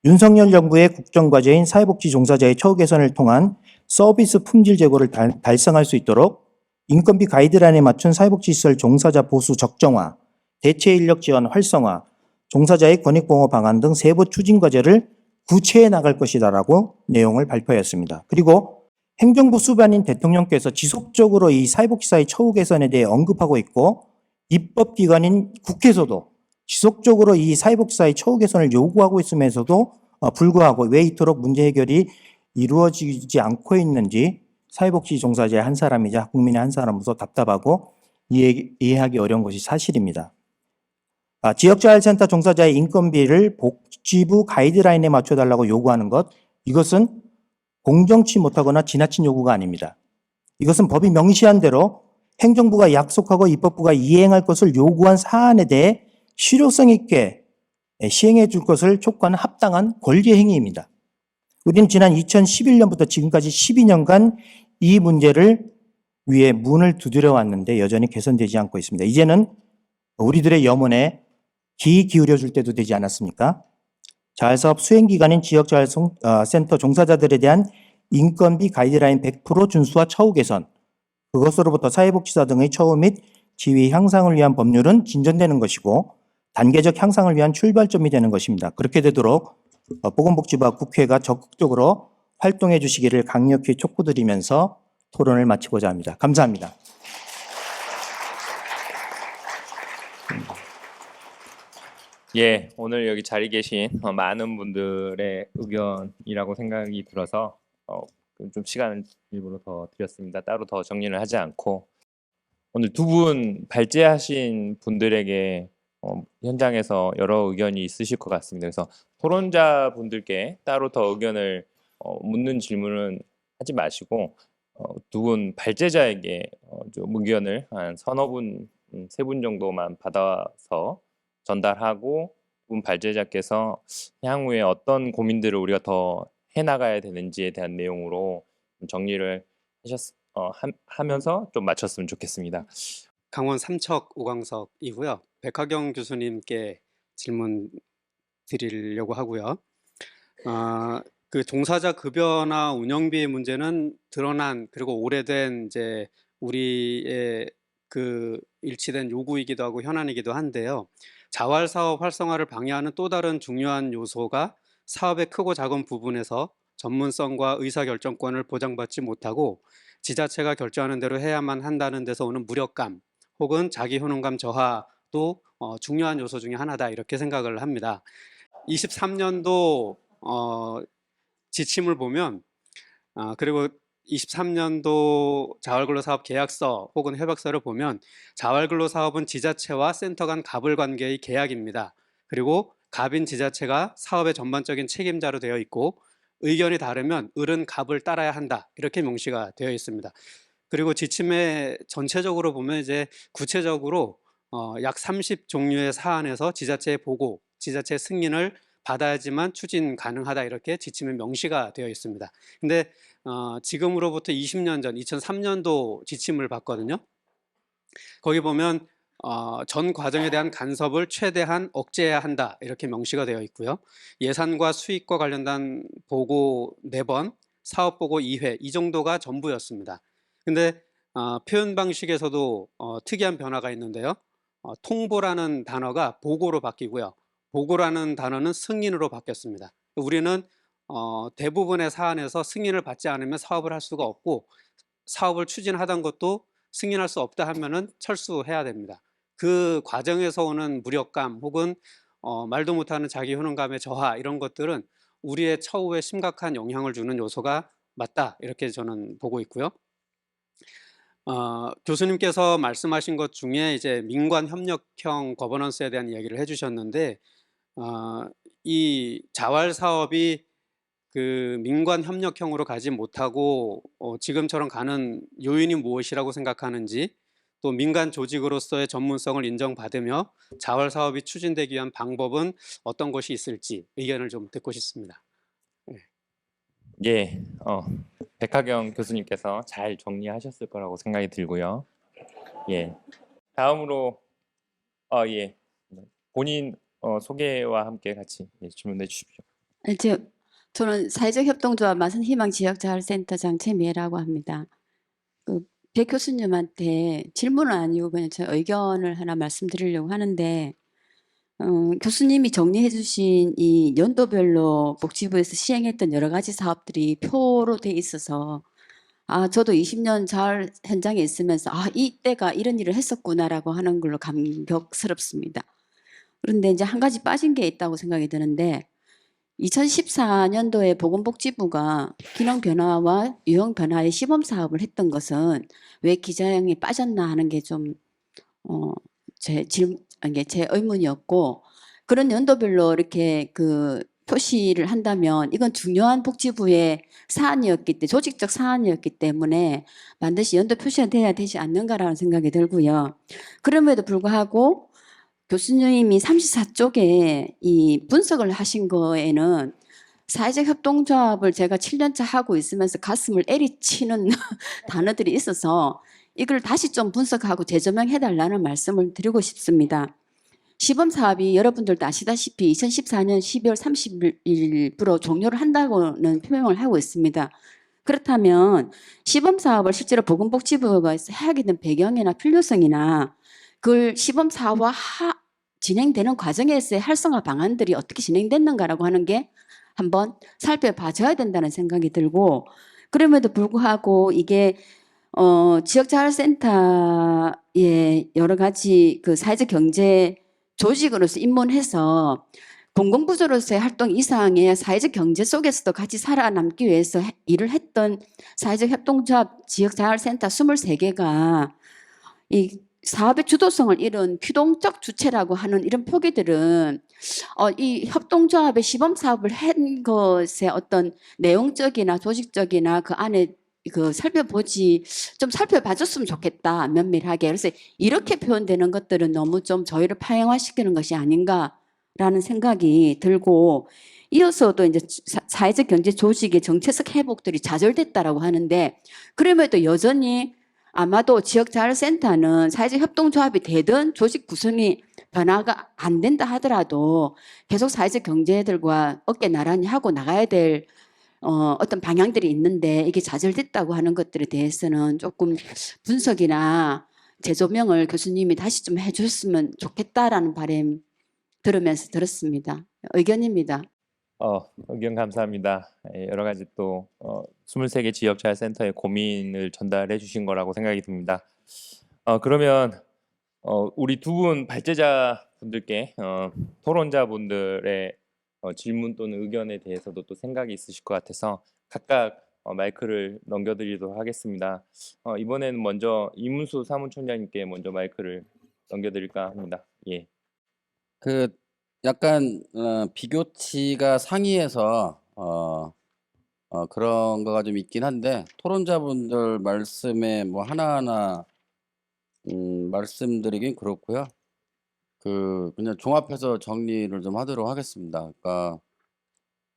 윤석열 정부의 국정과제인 사회복지 종사자의 처우 개선을 통한 서비스 품질 제고를 달성할 수 있도록 인건비 가이드라인에 맞춘 사회복지시설 종사자 보수 적정화, 대체 인력 지원 활성화, 종사자의 권익보호 방안 등 세부 추진 과제를 구체해 나갈 것이다라고 내용을 발표했습니다. 그리고 행정부 수반인 대통령께서 지속적으로 이 사회복지사의 처우 개선에 대해 언급하고 있고 입법기관인 국회에서도 지속적으로 이 사회복지사의 처우 개선을 요구하고 있으면서도 불구하고 왜 이토록 문제 해결이 이루어지지 않고 있는지 사회복지 종사자의 한 사람이자 국민의 한 사람으로서 답답하고 이해하기 어려운 것이 사실입니다. 지역자활센터 종사자의 인건비를 복지부 가이드라인에 맞춰달라고 요구하는 것, 이것은 공정치 못하거나 지나친 요구가 아닙니다. 이것은 법이 명시한 대로 행정부가 약속하고 입법부가 이행할 것을 요구한 사안에 대해 실효성 있게 시행해 줄 것을 촉구하는 합당한 권리 행위입니다. 우리는 지난 2011년부터 지금까지 12년간 이 문제를 위해 문을 두드려 왔는데 여전히 개선되지 않고 있습니다. 이제는 우리들의 염원에 귀 기울여 줄 때도 되지 않았습니까? 자활사업 수행기관인 지역자활센터 종사자들에 대한 인건비 가이드라인 100% 준수와 처우 개선, 그것으로부터 사회복지사 등의 처우 및 지위 향상을 위한 법률은 진전되는 것이고 단계적 향상을 위한 출발점이 되는 것입니다. 그렇게 되도록 보건복지부와 국회가 적극적으로 활동해 주시기를 강력히 촉구드리면서 토론을 마치고자 합니다. 감사합니다. 예, 오늘 여기 자리 계신 많은 분들의 의견이라고 생각이 들어서 좀 시간을 일부러 더 드렸습니다. 따로 더 정리를 하지 않고 오늘 두 분 발제하신 분들에게 현장에서 여러 의견이 있으실 것 같습니다. 그래서 토론자 분들께 따로 더 의견을 묻는 질문은 하지 마시고 두 분 발제자에게 좀 의견을 한 서너 분, 세 분 정도만 받아서 전달하고 두 분 발제자께서 향후에 어떤 고민들을 우리가 더 해나가야 되는지에 대한 내용으로 정리를 하면서 좀 마쳤으면 좋겠습니다. 강원 삼척 오광석이고요. 백하경 교수님께 질문 드리려고 하고요. 그 종사자 급여나 운영비의 문제는 드러난 그리고 오래된 이제 우리의 그 일치된 요구이기도 하고 현안이기도 한데요. 자활사업 활성화를 방해하는 또 다른 중요한 요소가 사업의 크고 작은 부분에서 전문성과 의사결정권을 보장받지 못하고 지자체가 결정하는 대로 해야만 한다는 데서 오는 무력감 혹은 자기 효능감 저하도 중요한 요소 중에 하나다 이렇게 생각을 합니다. 23년도 지침을 보면 그리고 23년도 자활근로사업 계약서 혹은 협약서를 보면 자활근로사업은 지자체와 센터 간 갑을 관계의 계약입니다. 그리고 갑인 지자체가 사업의 전반적인 책임자로 되어 있고 의견이 다르면 을은 갑을 따라야 한다 이렇게 명시가 되어 있습니다. 그리고 지침에 전체적으로 보면 이제 구체적으로 약 30종류의 사안에서 지자체의 보고, 지자체 승인을 받아야지만 추진 가능하다 이렇게 지침에 명시가 되어 있습니다. 근데 지금으로부터 20년 전 2003년도 지침을 봤거든요. 거기 보면 전 과정에 대한 간섭을 최대한 억제해야 한다 이렇게 명시가 되어 있고요. 예산과 수익과 관련된 보고 4번, 사업 보고 2회 이 정도가 전부였습니다. 근데 표현 방식에서도 특이한 변화가 있는데요. 통보라는 단어가 보고로 바뀌고요. 보고라는 단어는 승인으로 바뀌었습니다. 우리는 대부분의 사안에서 승인을 받지 않으면 사업을 할 수가 없고 사업을 추진하던 것도 승인할 수 없다 하면은 철수해야 됩니다. 그 과정에서 오는 무력감 혹은 말도 못하는 자기 효능감의 저하 이런 것들은 우리의 처우에 심각한 영향을 주는 요소가 맞다 이렇게 저는 보고 있고요. 교수님께서 말씀하신 것 중에 이제 민관 협력형 거버넌스에 대한 이야기를 해주셨는데 이 자활 사업이 그 민관 협력형으로 가지 못하고 지금처럼 가는 요인이 무엇이라고 생각하는지 또 민간 조직으로서의 전문성을 인정받으며 자활 사업이 추진되기 위한 방법은 어떤 것이 있을지 의견을 좀 듣고 싶습니다. 예, 백하경 교수님께서 잘 정리하셨을 거라고 생각이 들고요. 예, 다음으로 예. 본인 소개와 함께 같이 질문해 주십시오. 네, 저는 사회적 협동조합 마선희망 지역자활센터장 최미애라고 합니다. 백 교수님한테 질문은 아니고 그냥 제 의견을 하나 말씀드리려고 하는데, 교수님이 정리해 주신 이 연도별로 복지부에서 시행했던 여러 가지 사업들이 표로 돼 있어서 저도 20년 자활 현장에 있으면서 이때가 이런 일을 했었구나라고 하는 걸로 감격스럽습니다. 그런데 이제 한 가지 빠진 게 있다고 생각이 드는데, 2014년도에 보건복지부가 기능 변화와 유형 변화의 시범 사업을 했던 것은 왜 기자형이 빠졌나 하는 게 좀 제 의문이었고, 그런 연도별로 이렇게 그 표시를 한다면 이건 중요한 복지부의 사안이었기 때문에, 조직적 사안이었기 때문에 반드시 연도 표시가 돼야 되지 않는가라는 생각이 들고요. 그럼에도 불구하고 교수님이 34쪽에 이 분석을 하신 거에는 사회적 협동조합을 제가 7년차 하고 있으면서 가슴을 애리치는 단어들이 있어서 이걸 다시 좀 분석하고 재조명해달라는 말씀을 드리고 싶습니다. 시범 사업이 여러분들도 아시다시피 2014년 12월 30일부로 종료를 한다고는 표명을 하고 있습니다. 그렇다면 시범 사업을 실제로 보건복지부가 하게 된 배경이나 필요성이나 그걸 시범 사업화 진행되는 과정에서의 활성화 방안들이 어떻게 진행됐는가라고 하는 게 한번 살펴봐줘야 된다는 생각이 들고, 그럼에도 불구하고 이게 지역자활센터의 여러 가지 그 사회적 경제 조직으로서 입문해서 공공부조로서의 활동 이상의 사회적 경제 속에서도 같이 살아남기 위해서 일을 했던 사회적 협동조합 지역자활센터 23개가 이 사업의 주도성을 잃은 피동적 주체라고 하는 이런 표기들은 이 협동조합의 시범 사업을 한 것의 어떤 내용적이나 조직적이나 그 안에 그 좀 살펴봐줬으면 좋겠다, 면밀하게. 그래서 이렇게 표현되는 것들은 너무 좀 저희를 파행화시키는 것이 아닌가라는 생각이 들고, 이어서도 이제 사회적 경제 조직의 정체적 회복들이 좌절됐다라고 하는데, 그럼에도 여전히 아마도 지역자활센터는 사회적 협동조합이 되든 조직 구성이 변화가 안 된다 하더라도 계속 사회적 경제들과 어깨 나란히 하고 나가야 될 어떤 방향들이 있는데, 이게 좌절됐다고 하는 것들에 대해서는 조금 분석이나 재조명을 교수님이 다시 좀 해주셨으면 좋겠다라는 바람 들으면서 들었습니다. 의견입니다. 의견 감사합니다. 여러 가지 또 23개 지역자활센터의 고민을 전달해 주신 거라고 생각이 듭니다. 그러면 우리 두 분 발제자 분들께 토론자 분들의 질문 또는 의견에 대해서도 또 생각이 있으실 것 같아서 각각 마이크를 넘겨드리도록 하겠습니다. 이번에는 먼저 이문수 사무총장님께 먼저 마이크를 넘겨드릴까 합니다. 예. 그 약간 비교치가 상이해서 그런 거가 좀 있긴 한데, 토론자분들 말씀에 뭐 하나하나 말씀드리긴 그렇고요. 그냥 종합해서 정리를 좀 하도록 하겠습니다. 그러니까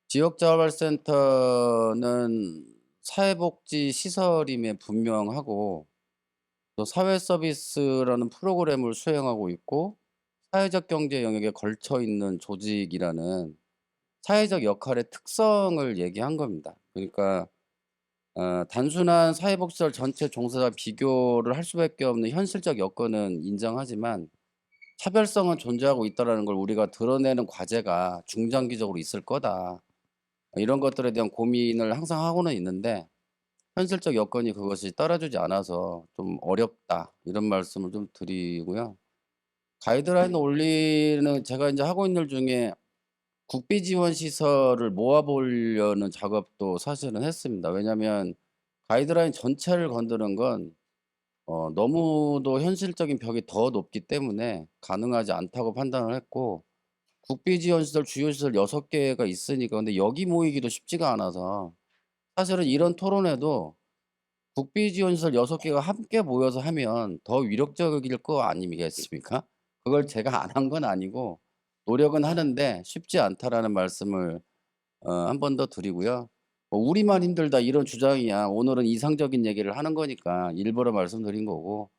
지역자활센터는 사회복지 시설임에 분명하고, 또 사회 서비스라는 프로그램을 수행하고 있고, 사회적 경제 영역에 걸쳐 있는 조직이라는 사회적 역할의 특성을 얘기한 겁니다. 그러니까 단순한 사회복지시설 전체 종사자 비교를 할 수밖에 없는 현실적 여건은 인정하지만 차별성은 존재하고 있다는 걸 우리가 드러내는 과제가 중장기적으로 있을 거다. 이런 것들에 대한 고민을 항상 하고는 있는데, 현실적 여건이 그것이 따라주지 않아서 좀 어렵다, 이런 말씀을 좀 드리고요. 가이드라인 올리는 제가 이제 하고 있는 일 중에 국비 지원 시설을 모아보려는 작업도 사실은 했습니다. 왜냐하면 가이드라인 전체를 건드는 건 너무도 현실적인 벽이 더 높기 때문에 가능하지 않다고 판단을 했고, 국비 지원 시설 주요 시설 6개가 있으니까, 근데 여기 모이기도 쉽지가 않아서 사실은 이런 토론에도 국비 지원 시설 6개가 함께 모여서 하면 더 위력적일 거 아니겠습니까? 그걸 제가 안 한 건 아니고 노력은 하는데 쉽지 않다라는 말씀을 한 번 더 드리고요. 우리만 힘들다 이런 주장이야. 오늘은 이상적인 얘기를 하는 거니까 일부러 말씀드린 거고,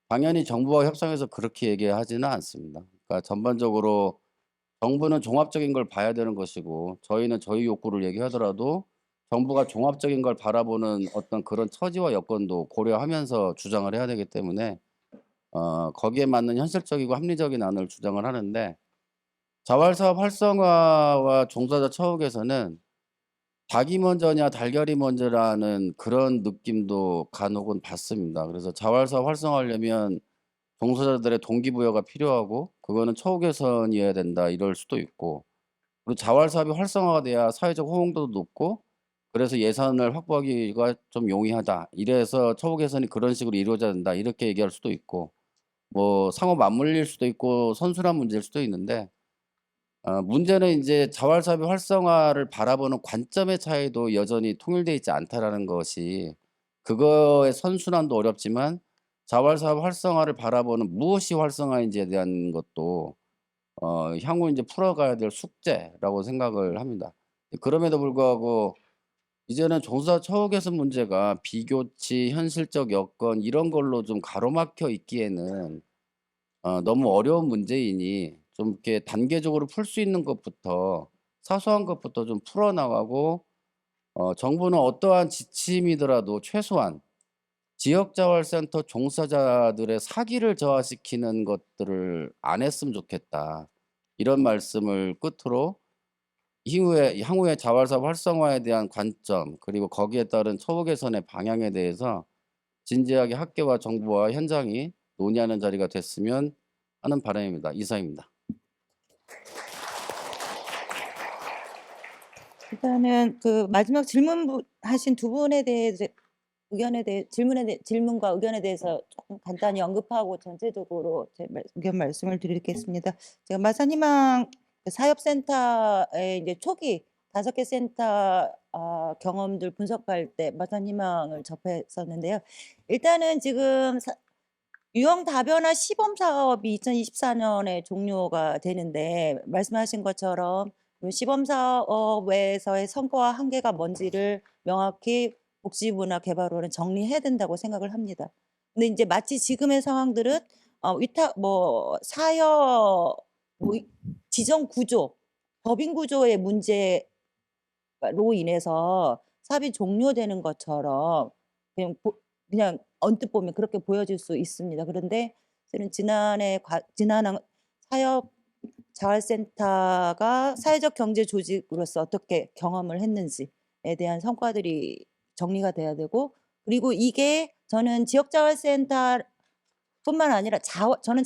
당연히 정부와 협상해서 그렇게 얘기하지는 않습니다. 그러니까 전반적으로 정부는 종합적인 걸 봐야 되는 것이고 저희는 저희 욕구를 얘기하더라도 정부가 종합적인 걸 바라보는 어떤 그런 처지와 여건도 고려하면서 주장을 해야 되기 때문에 거기에 맞는 현실적이고 합리적인 안을 주장을 하는데 자활사업 활성화와 종사자 처우에서는 닭이 먼저냐 달걀이 먼저라는 그런 느낌도 간혹은 받습니다. 그래서 자활사업 활성화하려면 종사자들의 동기부여가 필요하고 그거는 처우 개선이어야 된다 이럴 수도 있고 그리고 자활사업이 활성화가 돼야 사회적 호응도도 높고 그래서 예산을 확보하기가 좀 용이하다. 이래서 처우 개선이 그런 식으로 이루어져야 된다. 이렇게 얘기할 수도 있고 뭐 상호 맞물릴 수도 있고 선순환 문제일 수도 있는데 문제는 이제 자활사업의 활성화를 바라보는 관점의 차이도 여전히 통일돼 있지 않다라는 것이 그거의 선순환도 어렵지만 자활사업 활성화를 바라보는 무엇이 활성화인지에 대한 것도 향후 이제 풀어가야 될 숙제라고 생각을 합니다. 그럼에도 불구하고 이제는 종사 처우 개선 문제가 비교치, 현실적 여건 이런 걸로 좀 가로막혀 있기에는 너무 어려운 문제이니 좀 이렇게 단계적으로 풀 수 있는 것부터 사소한 것부터 좀 풀어나가고 정부는 어떠한 지침이더라도 최소한 지역자활센터 종사자들의 사기를 저하시키는 것들을 안 했으면 좋겠다. 이런 말씀을 끝으로 향후에 자활사업 활성화에 대한 관점 그리고 거기에 따른 처우 개선의 방향에 대해서 진지하게 학계와 정부와 현장이 논의하는 자리가 됐으면 하는 바람입니다. 이상입니다. 일단은 그 마지막 하신 두 분에 대해 질문과 의견에 대해서 조금 간단히 언급하고 전체적으로 제 의견 말씀을 드리겠습니다. 제가 마산희망 사업센터의 이제 초기 5개 센터 경험들 분석할 때 마산희망을 접했었는데요. 일단은 지금 유형 다변화 시범 사업이 2024년에 종료가 되는데 말씀하신 것처럼 시범 사업에서의 성과와 한계가 뭔지를 명확히 복지부나 개발원은 정리해야 된다고 생각을 합니다. 근데 이제 마치 지금의 상황들은 사업 지정 구조, 법인 구조의 문제로 인해서 사업이 종료되는 것처럼 그냥 언뜻 보면 그렇게 보여질 수 있습니다. 그런데 저는 지난 사업 자활센터가 사회적 경제 조직으로서 어떻게 경험을 했는지에 대한 성과들이 정리가 돼야 되고 그리고 이게 저는 지역자활센터뿐만 아니라 저는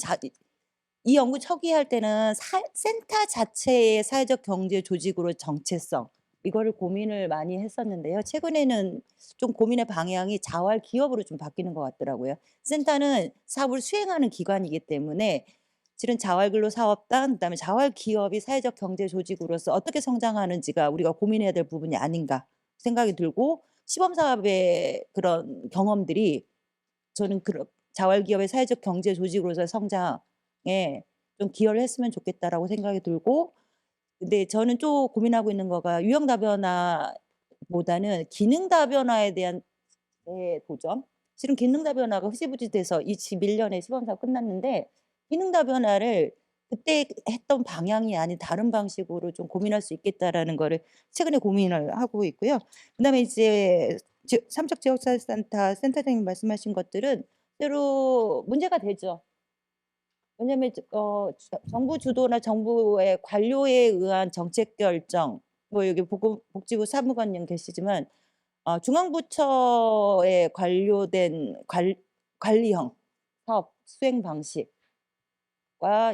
이 연구 초기 할 때는 센터 자체의 사회적 경제 조직으로 정체성 이거를 고민을 많이 했었는데요. 최근에는 좀 고민의 방향이 자활 기업으로 좀 바뀌는 것 같더라고요. 센터는 사업을 수행하는 기관이기 때문에 실은 자활근로사업단 그다음에 자활 기업이 사회적 경제 조직으로서 어떻게 성장하는지가 우리가 고민해야 될 부분이 아닌가 생각이 들고 시범 사업의 그런 경험들이 저는 자활 기업의 사회적 경제 조직으로서 성장에 좀 기여를 했으면 좋겠다라고 생각이 들고 근데 저는 또 고민하고 있는 거가 유형 다변화보다는 기능 다변화에 대한 도전. 실은 기능 다변화가 흐지부지 돼서 21년에 시범 사업 끝났는데 기능 다변화를 그때 했던 방향이 아닌 다른 방식으로 좀 고민할 수 있겠다라는 거를 최근에 고민을 하고 있고요. 그다음에 이제 삼척 지역자활센터 센터장님 말씀하신 것들은 때로 문제가 되죠. 왜냐하면 정부 주도나 정부의 관료에 의한 정책 결정, 뭐 여기 복지부 사무관님 계시지만 중앙부처에 관료된 관리형 사업 수행 방식과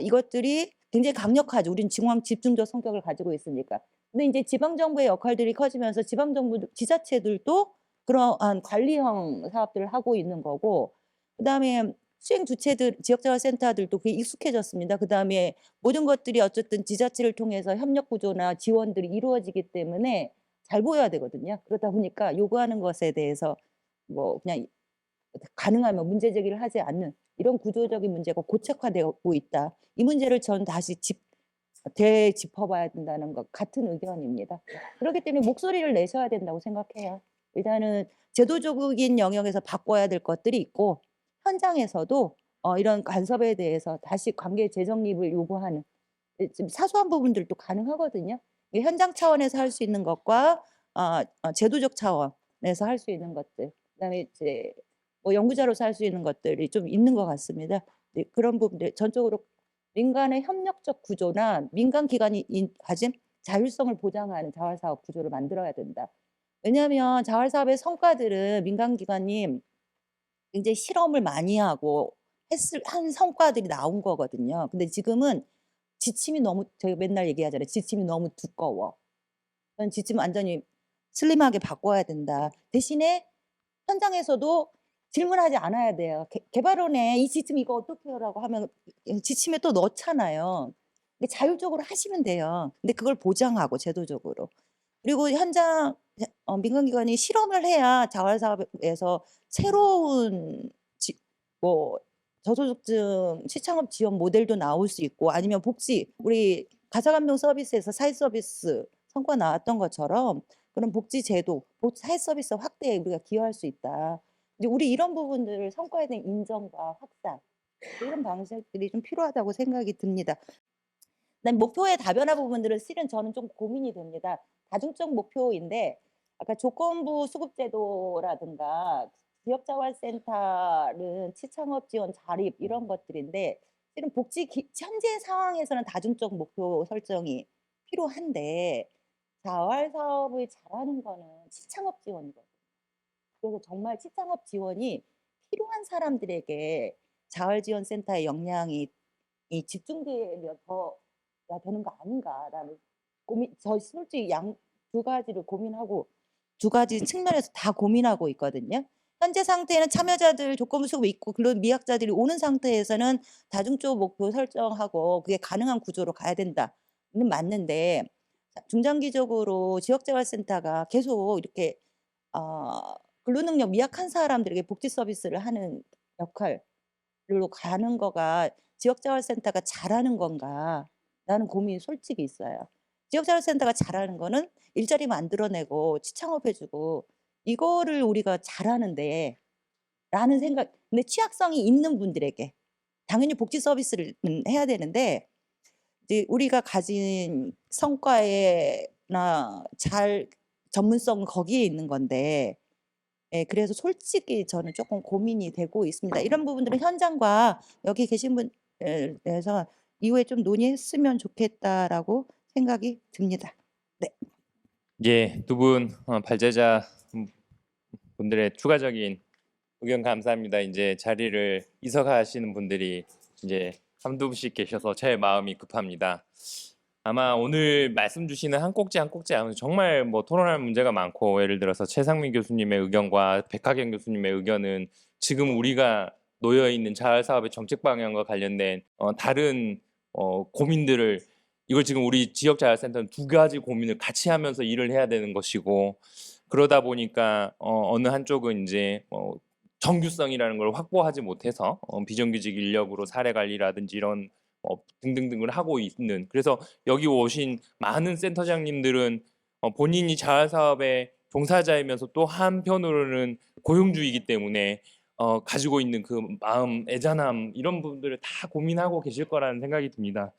이것들이 굉장히 강력하죠. 우린 중앙 집중적 성격을 가지고 있으니까. 근데 이제 지방정부의 역할들이 커지면서 지방정부 지자체들도 그러한 관리형 사업들을 하고 있는 거고 그다음에 수행 주체들 지역자활센터들도 그게 익숙해졌습니다. 그다음에 모든 것들이 어쨌든 지자체를 통해서 협력 구조나 지원들이 이루어지기 때문에 잘 보여야 되거든요. 그러다 보니까 요구하는 것에 대해서 뭐 그냥 가능하면 문제 제기를 하지 않는 이런 구조적인 문제가 고착화되고 있다. 이 문제를 전 다시 되짚어봐야 된다는 것 같은 의견입니다. 그렇기 때문에 목소리를 내셔야 된다고 생각해요. 일단은 제도적인 영역에서 바꿔야 될 것들이 있고 현장에서도 이런 간섭에 대해서 다시 관계 재정립을 요구하는 좀 사소한 부분들도 가능하거든요. 이게 현장 차원에서 할 수 있는 것과 제도적 차원에서 할 수 있는 것들, 그다음에 이제 뭐 연구자로서 할 수 있는 것들이 좀 있는 것 같습니다. 네, 그런 부분들 전적으로 민간의 협력적 구조나 민간 기관이 가진 자율성을 보장하는 자활사업 구조를 만들어야 된다. 왜냐하면 자활사업의 성과들은 민간 기관이 굉장히 실험을 많이 하고 한 성과들이 나온 거거든요. 근데 지금은 지침이 너무, 제가 맨날 얘기하잖아요. 지침이 너무 두꺼워. 저는 지침 완전히 슬림하게 바꿔야 된다. 대신에 현장에서도 질문하지 않아야 돼요. 개발원에 이 지침 이거 어떻게 해요라고 하면 지침에 또 넣잖아요. 근데 자율적으로 하시면 돼요. 근데 그걸 보장하고 제도적으로. 그리고 현장 민간기관이 실험을 해야 자활사업에서 새로운 뭐 저소득층 시창업 지원 모델도 나올 수 있고, 아니면 복지, 우리 가사감정 서비스에서 사회 서비스 성과 나왔던 것처럼 그런 복지 제도, 사회 서비스 확대에 우리가 기여할 수 있다. 이제 우리 이런 부분들을 성과에 대한 인정과 확산, 이런 방식들이 좀 필요하다고 생각이 듭니다. 그다음 목표의 다변화 부분들은 실은 저는 좀 고민이 됩니다. 다중적 목표인데 아까 조건부 수급제도라든가 지역자활센터는 치창업 지원 자립 이런 것들인데, 실은 현재 상황에서는 다중적 목표 설정이 필요한데 자활사업을 잘하는 거는 치창업 지원이거든요. 그래서 정말 치창업 지원이 필요한 사람들에게 자활지원센터의 역량이 집중되면 더 되는 거 아닌가라는 고민, 저 솔직히 두 가지를 고민하고, 두 가지 측면에서 다 고민하고 있거든요. 현재 상태에는 참여자들 조건부 수급 있고 근로 미학자들이 오는 상태에서는 다중적 목표 설정하고 그게 가능한 구조로 가야 된다는 맞는데, 중장기적으로 지역재활센터가 계속 이렇게 근로능력 미약한 사람들에게 복지 서비스를 하는 역할로 가는 거가 지역재활센터가 잘하는 건가? 라는 고민이 솔직히 있어요. 지역자활센터가 잘하는 거는 일자리 만들어내고 취창업해주고 이거를 우리가 잘하는데 라는 생각. 근데 취약성이 있는 분들에게 당연히 복지 서비스를 해야 되는데, 이제 우리가 가진 성과에나 전문성은 거기에 있는 건데, 그래서 솔직히 저는 조금 고민이 되고 있습니다. 이런 부분들은 현장과 여기 계신 분에서 이후에 좀 논의했으면 좋겠다라고 생각이 듭니다. 네. 예, 두 분 발제자 분들의 추가적인 의견 감사합니다. 이제 자리를 이석하시는 분들이 이제 한두 분씩 계셔서 제 마음이 급합니다. 아마 오늘 말씀 주시는 한 꼭지 한 꼭지 하면서 정말 뭐 토론할 문제가 많고, 예를 들어서 최상민 교수님의 의견과 백하경 교수님의 의견은 지금 우리가 놓여 있는 자활사업의 정책 방향과 관련된 다른 고민들을, 이걸 지금 우리 지역자활센터는 두 가지 고민을 같이 하면서 일을 해야 되는 것이고, 그러다 보니까 어느 한쪽은 이제 정규성이라는 걸 확보하지 못해서 비정규직 인력으로 사례 관리라든지 이런 등등등을 하고 있는, 그래서 여기 오신 많은 센터장님들은 본인이 자활사업의 종사자이면서 또 한편으로는 고용주이기 때문에 가지고 있는 그 마음, 애잔함 이런 부분들을 다 고민하고 계실 거라는 생각이 듭니다.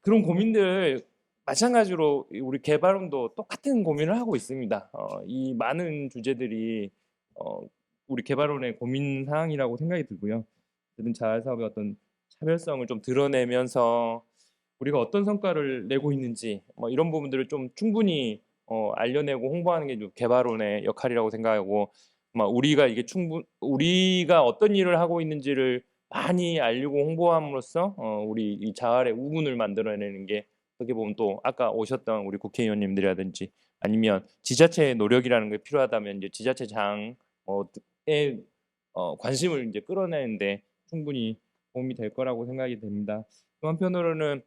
그런 고민들 마찬가지로 우리 개발원도 똑같은 고민을 하고 있습니다. 이 많은 주제들이 우리 개발원의 고민 사항이라고 생각이 들고요. 모든 자활사업의 어떤 차별성을 좀 드러내면서 우리가 어떤 성과를 내고 있는지 이런 부분들을 좀 충분히 알려내고 홍보하는 게 개발원의 역할이라고 생각하고, 우리가 우리가 어떤 일을 하고 있는지를 많이 알리고 홍보함으로써 우리 이 자활의 우군을 만들어내는 게, 어떻게 보면 또 아까 오셨던 우리 국회의원님들이라든지 아니면 지자체의 노력이라는 게 필요하다면 이제 지자체장의 관심을 이제 끌어내는데 충분히 도움이 될 거라고 생각이 됩니다. 또 한편으로는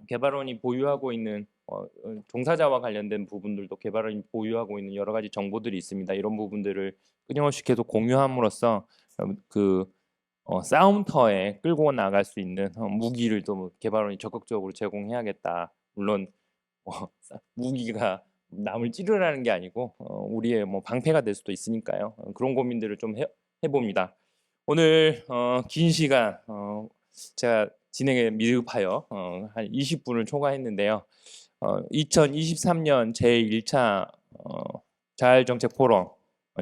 개발원이 보유하고 있는 종사자와 관련된 부분들도 개발원이 보유하고 있는 여러 가지 정보들이 있습니다. 이런 부분들을 끊임없이 계속 공유함으로써 그 싸움터에 끌고 나갈 수 있는 무기를 또 개발원이 적극적으로 제공해야겠다. 물론 무기가 남을 찌르라는 게 아니고 우리의 방패가 될 수도 있으니까요. 그런 고민들을 좀 해봅니다. 오늘 긴 시간 제가 진행에 미흡하여 한 20분을 초과했는데요. 2023년 제1차 자활정책 포럼,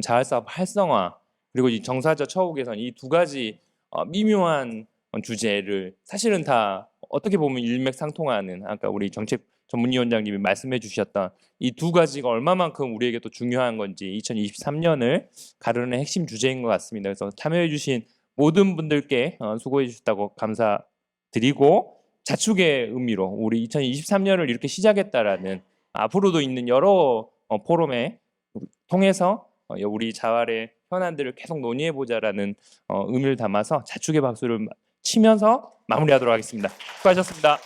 자활사업 활성화, 그리고 이 정사자 처우 개선, 이 두 가지 미묘한 주제를 사실은 다 어떻게 보면 일맥상통하는, 아까 우리 정책 전문위원장님이 말씀해 주셨던 이 두 가지가 얼마만큼 우리에게 또 중요한 건지 2023년을 가르는 핵심 주제인 것 같습니다. 그래서 참여해 주신 모든 분들께 수고해 주셨다고 감사드리고, 자축의 의미로 우리 2023년을 이렇게 시작했다라는, 앞으로도 있는 여러 포럼에 통해서 우리 자활의 현안들을 계속 논의해 보자라는 의미를 담아서 자축의 박수를 치면서 마무리하도록 하겠습니다. 수고하셨습니다.